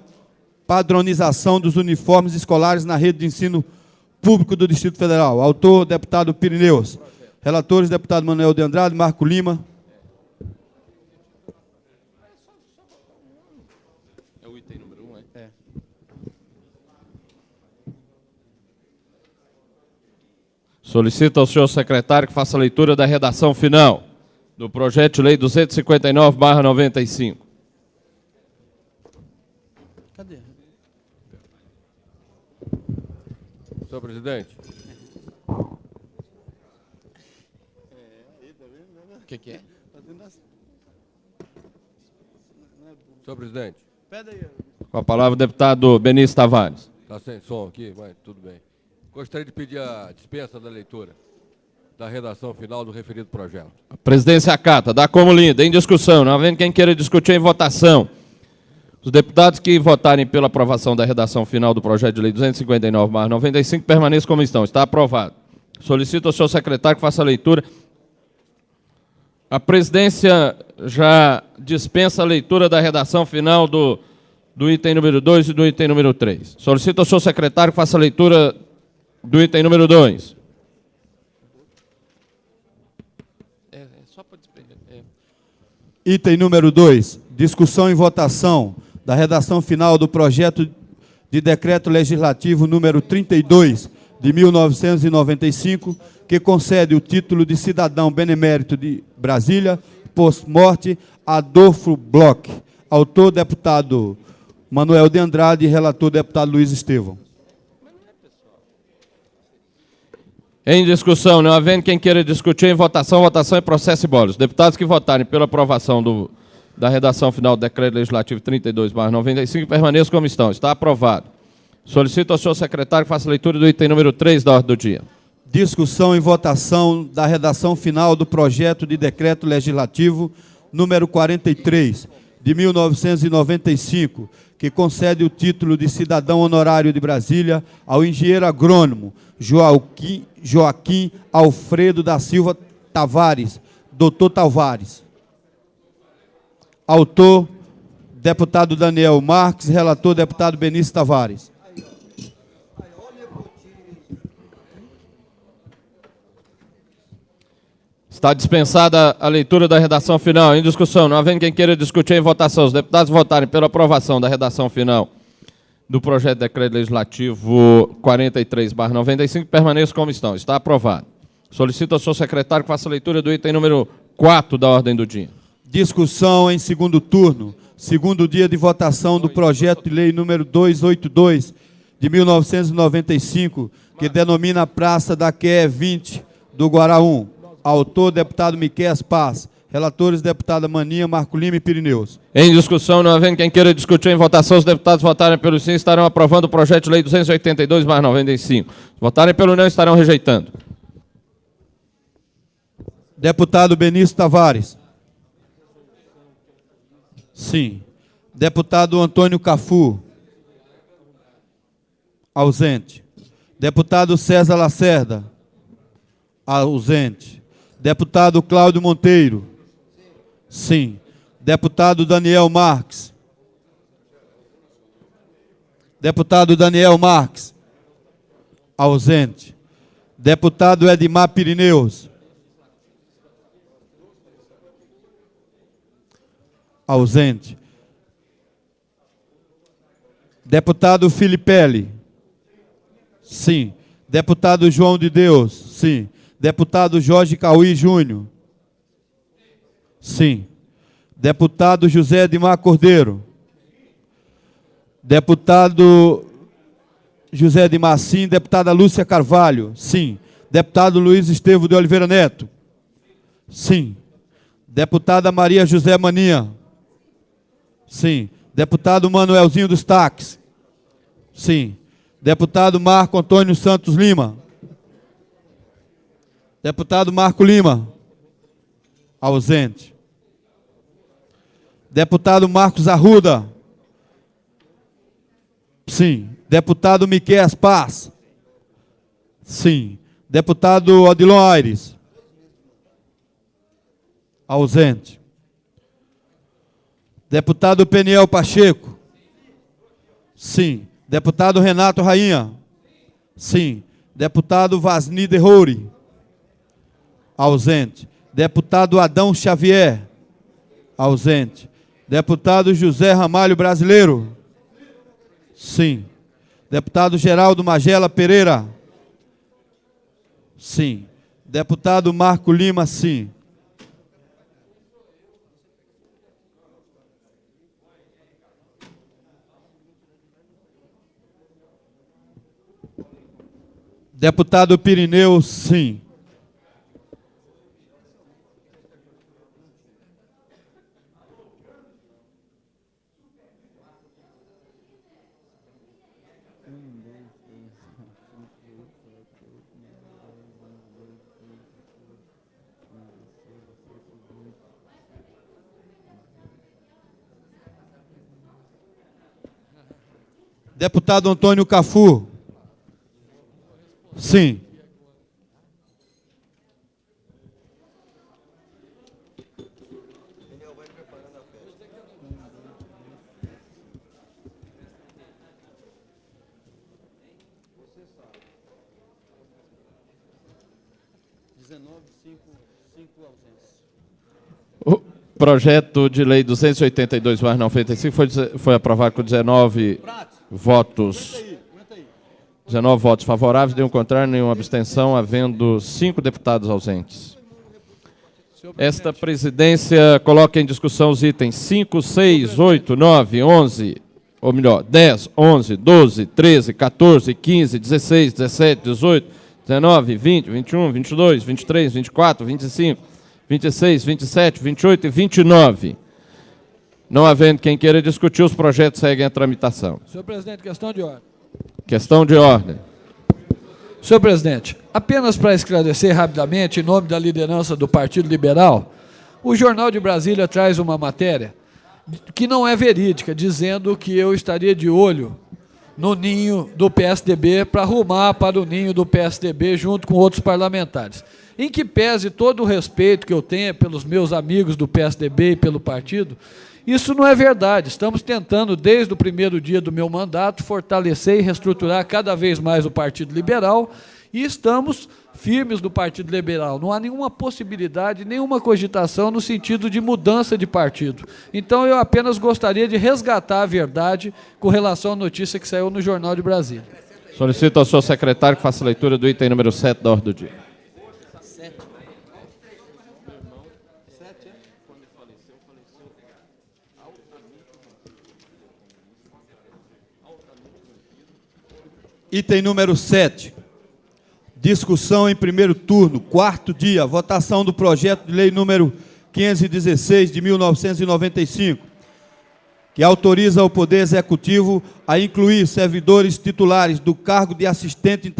padronização dos uniformes escolares na rede de ensino público do Distrito Federal. Autor, deputado Pirineus. Relatores, deputado Manuel de Andrade, Marco Lima. É o item número 1, é? É. Solicito ao senhor secretário que faça a leitura da redação final do projeto de lei 259/95. Cadê? Senhor presidente. O que é? Senhor presidente. Com a palavra o deputado Benício Tavares. Está sem som aqui, mas tudo bem. Gostaria de pedir a dispensa da leitura da redação final do referido projeto. A presidência acata, dá como lida, em discussão, não havendo quem queira discutir em votação. Os deputados que votarem pela aprovação da redação final do projeto de lei 259/95 permaneçam como estão. Está aprovado. Solicito ao senhor secretário que faça a leitura. A presidência já dispensa a leitura da redação final do item número 2 e do item número 3. Solicito ao senhor secretário que faça a leitura do item número 2. Item número 2, discussão e votação da redação final do projeto de decreto legislativo número 32 de 1995, que concede o título de cidadão benemérito de Brasília, post-morte, Adolfo Bloch. Autor, deputado Manuel de Andrade, e relator, deputado Luiz Estevão. Em discussão, não havendo quem queira discutir em votação, votação é processo e bola. Os deputados que votarem pela aprovação da redação final do decreto legislativo 32/95 permaneçam como estão. Está aprovado. Solicito ao senhor secretário que faça a leitura do item número 3 da ordem do dia. Discussão e votação da redação final do projeto de decreto legislativo número 43 de 1995, que concede o título de cidadão honorário de Brasília ao engenheiro agrônomo Joaquim Alfredo da Silva Tavares, doutor Tavares. Autor, deputado Daniel Marques, relator, deputado Benício Tavares. Está dispensada a leitura da redação final. Em discussão, não havendo quem queira discutir em votação, os deputados votarem pela aprovação da redação final do projeto de decreto legislativo 43/95, permaneçam como estão. Está aprovado. Solicito ao senhor secretário que faça a leitura do item número 4 da ordem do dia. Discussão em segundo turno. Segundo dia de votação do projeto de lei número 282, de 1995, que denomina a Praça da QE 20 do Guaraú. Autor, deputado Miqueias Paz. Relatores, deputada Maninha, Marco Lima e Pirineus. Em discussão, não havendo quem queira discutir em votação, os deputados votarem pelo sim estarão aprovando o projeto de lei 282/95. Votarem pelo não estarão rejeitando. Deputado Benício Tavares. Sim. Deputado Antônio Cafu. Ausente. Deputado César Lacerda. Ausente. Deputado Cláudio Monteiro. Sim. Deputado Daniel Marques. Deputado Daniel Marques. Ausente. Deputado Edmar Pirineus. Ausente. Deputado Filipelli. Sim. Deputado João de Deus. Sim. Deputado Jorge Cauí Júnior. Sim. Deputado José Edmar Cordeiro. Deputado José Edmar, sim. Deputada Lúcia Carvalho. Sim. Deputado Luiz Estevão de Oliveira Neto. Sim. Deputada Maria José Maninha. Sim. Deputado Manuelzinho dos Táxis. Sim. Deputado Marco Antônio Santos Lima. Deputado Marco Lima. Ausente. Deputado Marcos Arruda. Sim. Deputado Miqueias Paz. Sim. Deputado Odilon Aires. Ausente. Deputado Peniel Pacheco. Sim. Deputado Renato Rainha. Sim. Deputado Vasni de Roure. Ausente. Deputado Adão Xavier. Ausente. Deputado José Ramalho Brasileiro. Sim. Deputado Geraldo Magela Pereira. Sim. Deputado Marco Lima, sim. Deputado Pirineu, sim. Deputado Antônio Cafu. Sim. O projeto de lei 282/95 foi aprovado com 19 votos. 19 votos favoráveis, nenhum contrário, nenhuma abstenção, havendo 5 deputados ausentes. Esta presidência coloca em discussão os itens 5, 6, 8, 9, 11, ou melhor, 10, 11, 12, 13, 14, 15, 16, 17, 18, 19, 20, 21, 22, 23, 24, 25, 26, 27, 28 e 29. Não havendo quem queira discutir, os projetos seguem a tramitação. Senhor presidente, questão de ordem. Questão de ordem. Senhor presidente, apenas para esclarecer rapidamente, em nome da liderança do Partido Liberal, o Jornal de Brasília traz uma matéria que não é verídica, dizendo que eu estaria de olho no ninho do PSDB para arrumar para o ninho do PSDB junto com outros parlamentares. Em que pese todo o respeito que eu tenho pelos meus amigos do PSDB e pelo partido, isso não é verdade. Estamos tentando, desde o primeiro dia do meu mandato, fortalecer e reestruturar cada vez mais o Partido Liberal e estamos firmes do Partido Liberal. Não há nenhuma possibilidade, nenhuma cogitação no sentido de mudança de partido. Então, eu apenas gostaria de resgatar a verdade com relação à notícia que saiu no Jornal de Brasília. Solicito ao senhor secretário que faça a leitura do item número 7 da ordem do dia. Item número 7. Discussão em primeiro turno, quarto dia, votação do projeto de lei número 516 de 1995, que autoriza o Poder Executivo a incluir servidores titulares do cargo de assistente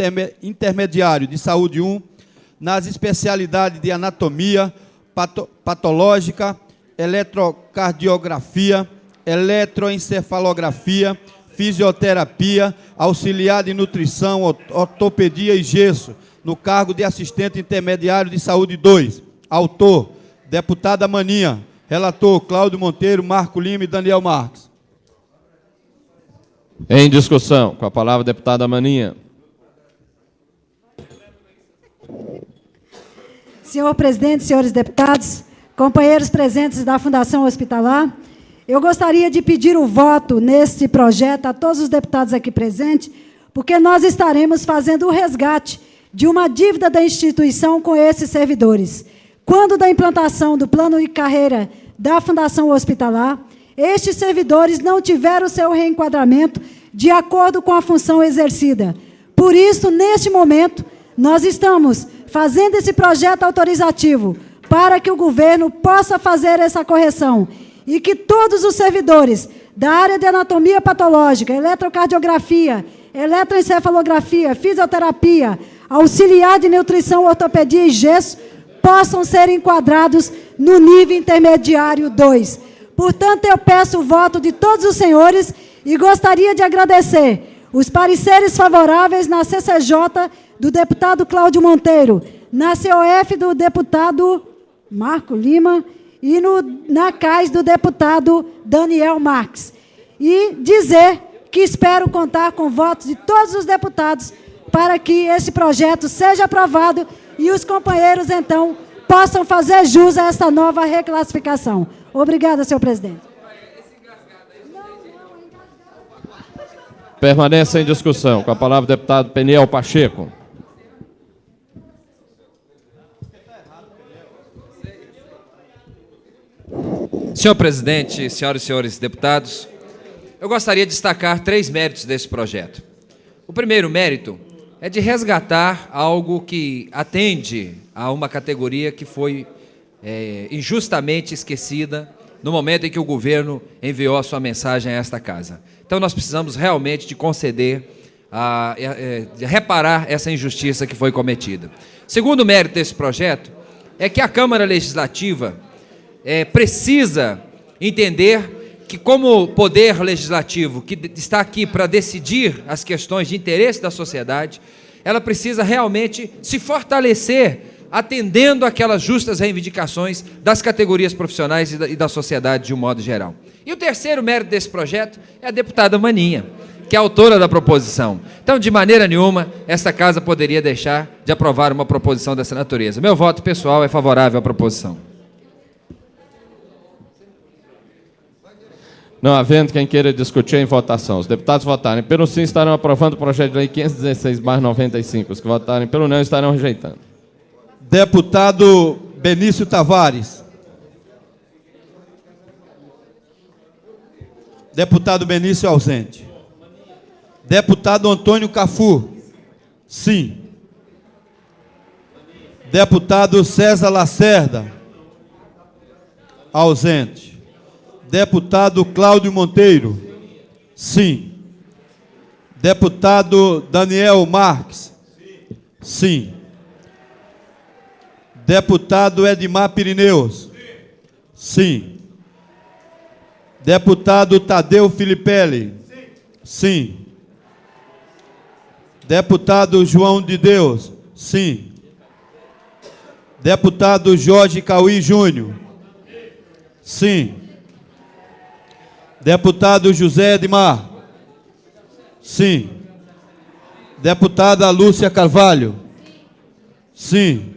intermediário de saúde 1 nas especialidades de anatomia, patológica, eletrocardiografia, eletroencefalografia, fisioterapia, auxiliar de nutrição, ortopedia e gesso, no cargo de assistente intermediário de saúde 2. Autor, deputada Maninha. Relator, Cláudio Monteiro, Marco Lima e Daniel Marques. Em discussão. Com a palavra, a deputada Maninha. Senhor presidente, senhores deputados, companheiros presentes da Fundação Hospitalar, eu gostaria de pedir o voto neste projeto a todos os deputados aqui presentes, porque nós estaremos fazendo o resgate de uma dívida da instituição com esses servidores. Quando da implantação do plano de carreira da Fundação Hospitalar, estes servidores não tiveram seu reenquadramento de acordo com a função exercida. Por isso, neste momento, nós estamos fazendo esse projeto autorizativo para que o governo possa fazer essa correção e que todos os servidores da área de anatomia patológica, eletrocardiografia, eletroencefalografia, fisioterapia, auxiliar de nutrição, ortopedia e gesso possam ser enquadrados no nível intermediário 2. Portanto, eu peço o voto de todos os senhores e gostaria de agradecer os pareceres favoráveis na CCJ do deputado Cláudio Monteiro, na COF do deputado Marco Lima e na CAIS do deputado Daniel Marques. E dizer que espero contar com votos de todos os deputados para que esse projeto seja aprovado e os companheiros, então, possam fazer jus a essa nova reclassificação. Obrigada, senhor presidente. Permanece em discussão. Com a palavra, o deputado Peniel Pacheco. Senhor presidente, senhoras e senhores deputados, eu gostaria de destacar 3 méritos desse projeto. O primeiro mérito é de resgatar algo que atende a uma categoria que foi injustamente esquecida no momento em que o governo enviou a sua mensagem a esta casa. Então nós precisamos realmente de conceder, de reparar essa injustiça que foi cometida. O segundo mérito desse projeto é que a Câmara Legislativa precisa entender que, como poder legislativo que está aqui para decidir as questões de interesse da sociedade, ela precisa realmente se fortalecer atendendo aquelas justas reivindicações das categorias profissionais e da sociedade de um modo geral. E o terceiro mérito desse projeto é a deputada Maninha, que é autora da proposição. Então, de maneira nenhuma, essa casa poderia deixar de aprovar uma proposição dessa natureza. Meu voto pessoal é favorável à proposição. Não havendo quem queira discutir em votação. Os deputados votarem pelo sim estarão aprovando o projeto de lei 516/95. Os que votarem pelo não estarão rejeitando. Deputado Benício Tavares. Deputado Benício ausente. Deputado Antônio Cafu. Sim. Deputado César Lacerda. Ausente. Deputado Cláudio Monteiro. Sim. Deputado Daniel Marques. Sim. Deputado Edmar Pirineus. Sim. Deputado Tadeu Filipelli. Sim. Deputado João de Deus. Sim. Deputado Jorge Cauí Júnior. Sim. Deputado José Edmar. Sim. Deputada Lúcia Carvalho. Sim.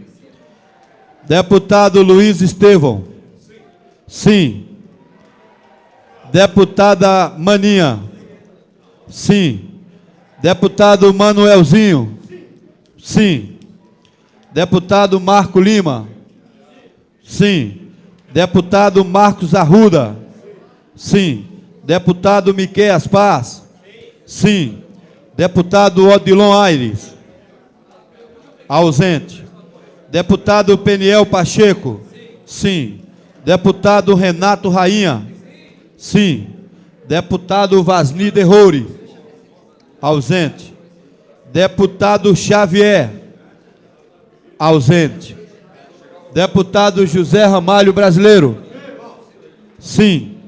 Deputado Luiz Estevão. Sim. Deputada Maninha. Sim. Deputado Manuelzinho. Sim. Deputado Marco Lima. Sim. Deputado Marcos Arruda. Sim. Deputado Miqueias Paz. Sim. Deputado Odilon Aires. Ausente. Deputado Peniel Pacheco. Sim. Deputado Renato Rainha. Sim. Deputado Vasni Derrouri. Ausente. Deputado Xavier. Ausente. Deputado José Ramalho Brasileiro. Sim.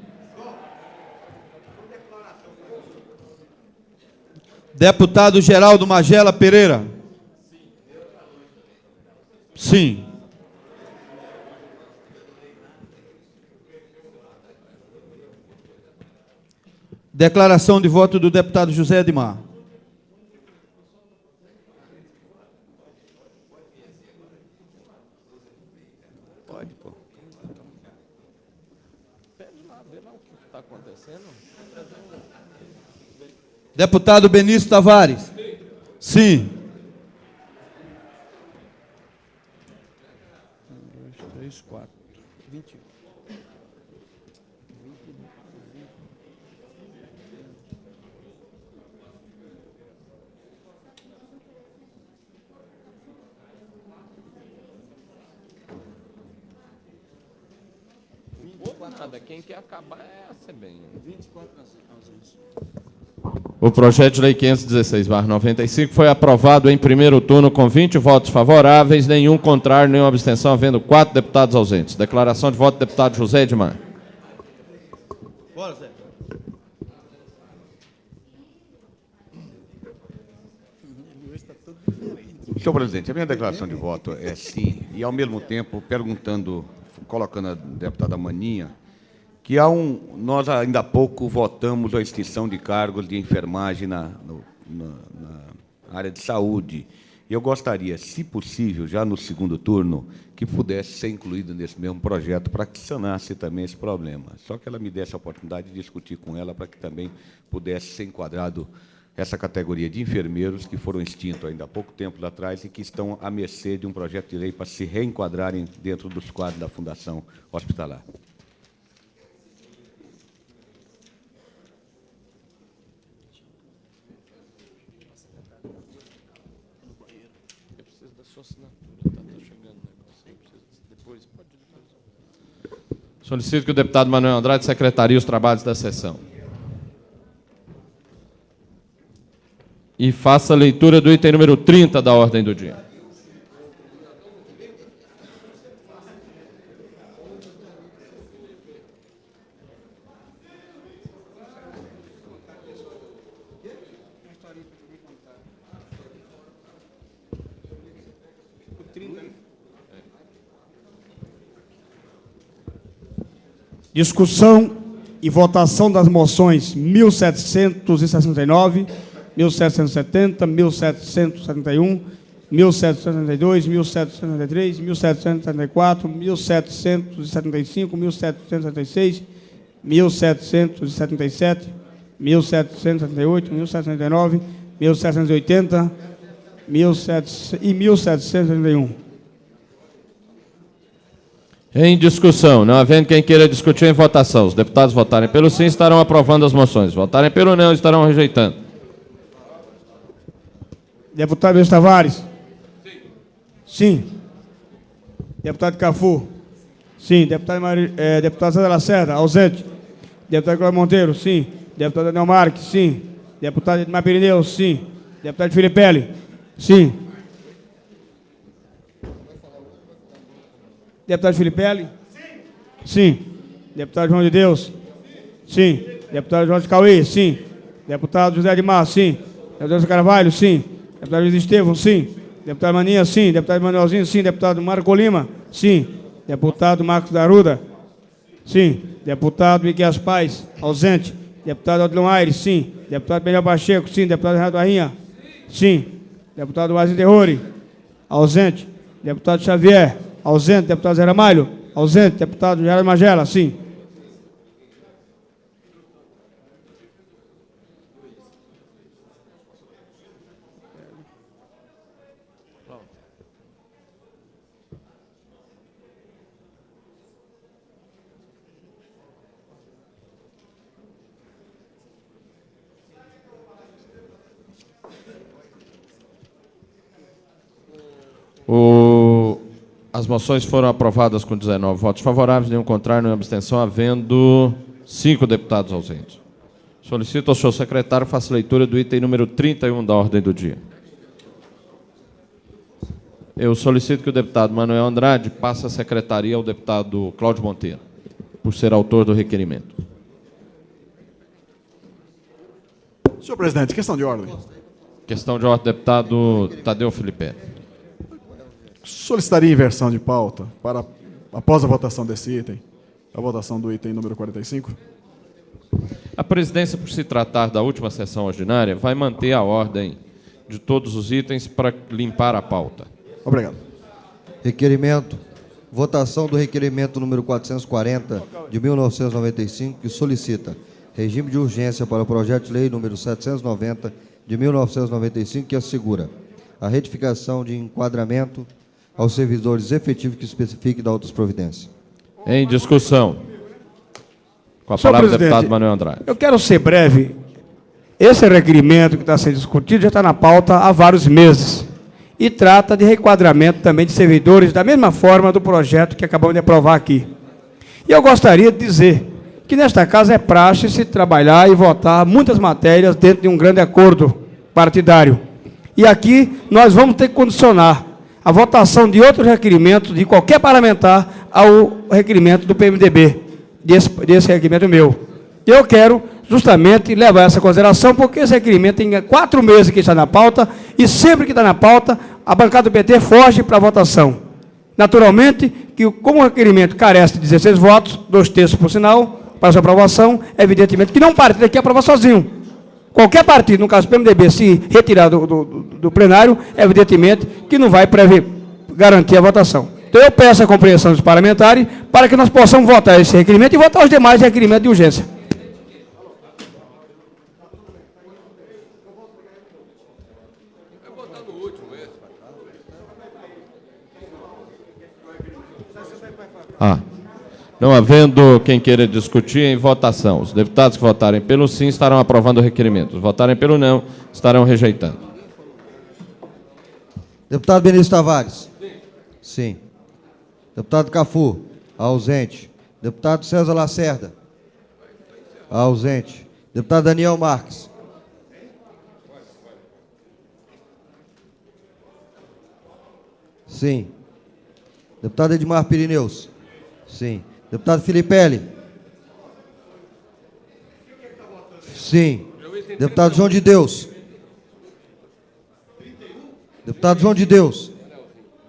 Deputado Geraldo Magela Pereira. Sim. Declaração de voto do deputado José Edmar. Pode, pô. Pede lá, vê lá o que está acontecendo. Deputado Benício Tavares. Sim. 1, 2, 3, 4, 20. Nada, quem quer acabar é a CBN. 24 ausentes. O projeto de lei 516/95 foi aprovado em primeiro turno com 20 votos favoráveis, nenhum contrário, nenhuma abstenção, havendo 4 deputados ausentes. Declaração de voto do deputado José Edmar. Bora, Zé. Senhor presidente, a minha declaração de voto é sim, e ao mesmo tempo perguntando, colocando a deputada Maninha, que nós ainda há pouco votamos a extinção de cargos de enfermagem na área de saúde. E eu gostaria, se possível, já no segundo turno, que pudesse ser incluído nesse mesmo projeto para que sanasse também esse problema. Só que ela me desse a oportunidade de discutir com ela para que também pudesse ser enquadrado essa categoria de enfermeiros que foram extintos ainda há pouco tempo atrás e que estão à mercê de um projeto de lei para se reenquadrarem dentro dos quadros da Fundação Hospitalar. Solicito que o deputado Manuel Andrade secretarie os trabalhos da sessão. E faça a leitura do item número 30 da ordem do dia. Discussão e votação das moções 1769, 1770, 1771, 1772, 1773, 1774, 1775, 1776, 1777, 1778, 1779, 1780 e 1771. Em discussão, não havendo quem queira discutir em votação, os deputados votarem pelo sim estarão aprovando as moções, votarem pelo não estarão rejeitando. Deputado Benício Tavares? Sim. Deputado Cafu? Sim. Deputado César Lacerda? Ausente. Deputado Cláudio Monteiro? Sim. Deputado Daniel Marques? Sim. Deputado Edmar Pirineu? Sim. Deputado Filipelli? Sim. Deputado Filipelli? Sim. Deputado João de Deus? Sim. Deputado Jorge Cauê? Sim. Deputado José Edmar? Sim. Deputado José Carvalho? Sim. Deputado Luiz Estevão? Sim. Deputado Maninha? Sim. Deputado Manuelzinho? Sim. Deputado Marco Lima? Sim. Deputado Marcos Daruda? Sim. Deputado Miguel Paz? Ausente. Deputado Odilon Aires? Sim. Deputado Benel Pacheco? Sim. Deputado Renato Rainha? Sim. Deputado Vasni Derrouri? Ausente. Deputado Xavier? Ausente. Deputado Zé Ramalho? Ausente. Deputado Geraldo Magela? Sim. As moções foram aprovadas com 19 votos favoráveis, nenhum contrário, nenhuma abstenção, havendo 5 deputados ausentes. Solicito ao senhor secretário que faça leitura do item número 31 da ordem do dia. Eu solicito que o deputado Manuel Andrade passe a secretaria ao deputado Cláudio Monteiro, por ser autor do requerimento. Senhor presidente, questão de ordem. Questão de ordem, deputado Tadeu Filipe. Solicitaria inversão de pauta para, após a votação desse item, a votação do item número 45. A presidência, por se tratar da última sessão ordinária, vai manter a ordem de todos os itens para limpar a pauta. Obrigado. Requerimento. Votação do requerimento número 440 de 1995, que solicita regime de urgência para o projeto de lei número 790 de 1995, que assegura a retificação de enquadramento aos servidores efetivos que especifique da outras providências. Em discussão. Com a Senhor palavra o presidente, deputado Manuel Andrade. Eu quero ser breve. Esse requerimento que está sendo discutido já está na pauta há vários meses. E trata de requadramento também de servidores, da mesma forma do projeto que acabamos de aprovar aqui. E eu gostaria de dizer que nesta casa é praxe se trabalhar e votar muitas matérias dentro de um grande acordo partidário. E aqui nós vamos ter que condicionar a votação de outros requerimentos de qualquer parlamentar ao requerimento do PMDB, desse requerimento meu. Eu quero justamente levar essa consideração, porque esse requerimento tem 4 meses que está na pauta, e sempre que está na pauta, a bancada do PT foge para a votação. Naturalmente, que como o requerimento carece de 16 votos, 2/3 por sinal, para sua aprovação, evidentemente que não partido aqui aprova sozinho. Qualquer partido, no caso do PMDB, se retirar do plenário, evidentemente que não vai garantir a votação. Então eu peço a compreensão dos parlamentares para que nós possamos votar esse requerimento e votar os demais requerimentos de urgência. Não havendo quem queira discutir, em votação. Os deputados que votarem pelo sim estarão aprovando o requerimento. Os votarem pelo não estarão rejeitando. Deputado Benício Tavares. Sim. Deputado Cafu. Ausente. Deputado César Lacerda. Ausente. Deputado Daniel Marques. Sim. Deputado Edmar Pirineus. Sim. Deputado Filipelli. Sim. Deputado João de Deus. Deputado João de Deus.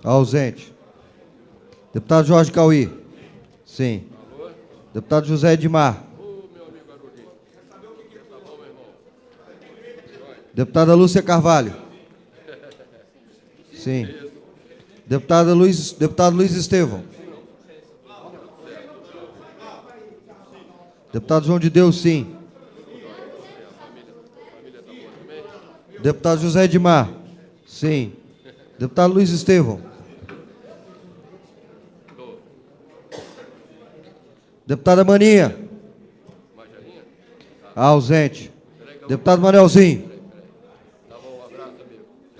Ausente. Deputado Jorge Cauí. Sim. Deputado José Edmar. Deputada Lúcia Carvalho. Sim. Deputado Luiz Estevão. Deputado João de Deus, sim. Deputado José Edmar. Sim. Deputado Luiz Estevão. Deputada Maninha. Ausente. Deputado Manelzinho.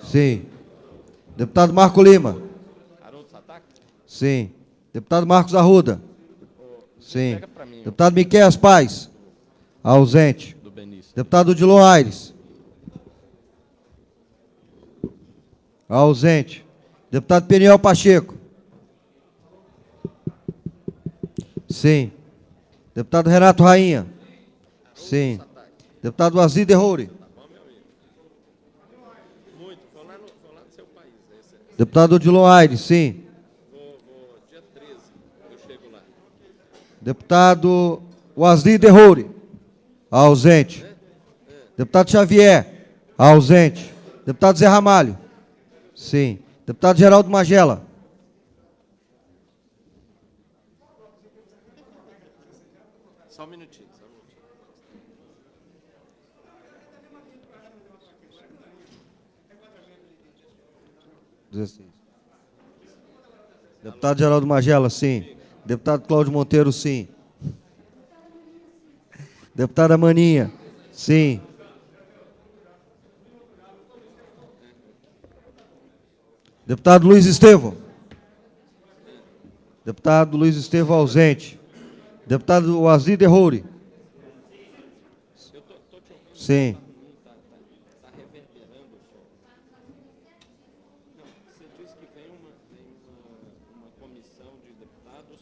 Sim. Deputado Marco Lima. Sim. Deputado Marcos Arruda. Sim. Deputado Miqueias Paz. Ausente. Deputado Odilon Aires. Ausente. Deputado Peniel Pacheco. Sim. Deputado Renato Rainha. Sim. Deputado Aziz Derrouri. Deputado Odilon Aires, sim. Dia 13, eu chego lá. Deputado Wesley Derrouri. Ausente. Deputado Xavier. Ausente. Deputado Zé Ramalho. Sim. Deputado Geraldo Magela. Só um minutinho. 16. Deputado Geraldo Magela, sim. Deputado Cláudio Monteiro, sim. Deputada Maninha, sim. Deputado Luiz Estevão. Deputado Luiz Estevão ausente. Deputado Wazir Derrouri. Sim. Você disse que vem uma comissão de deputados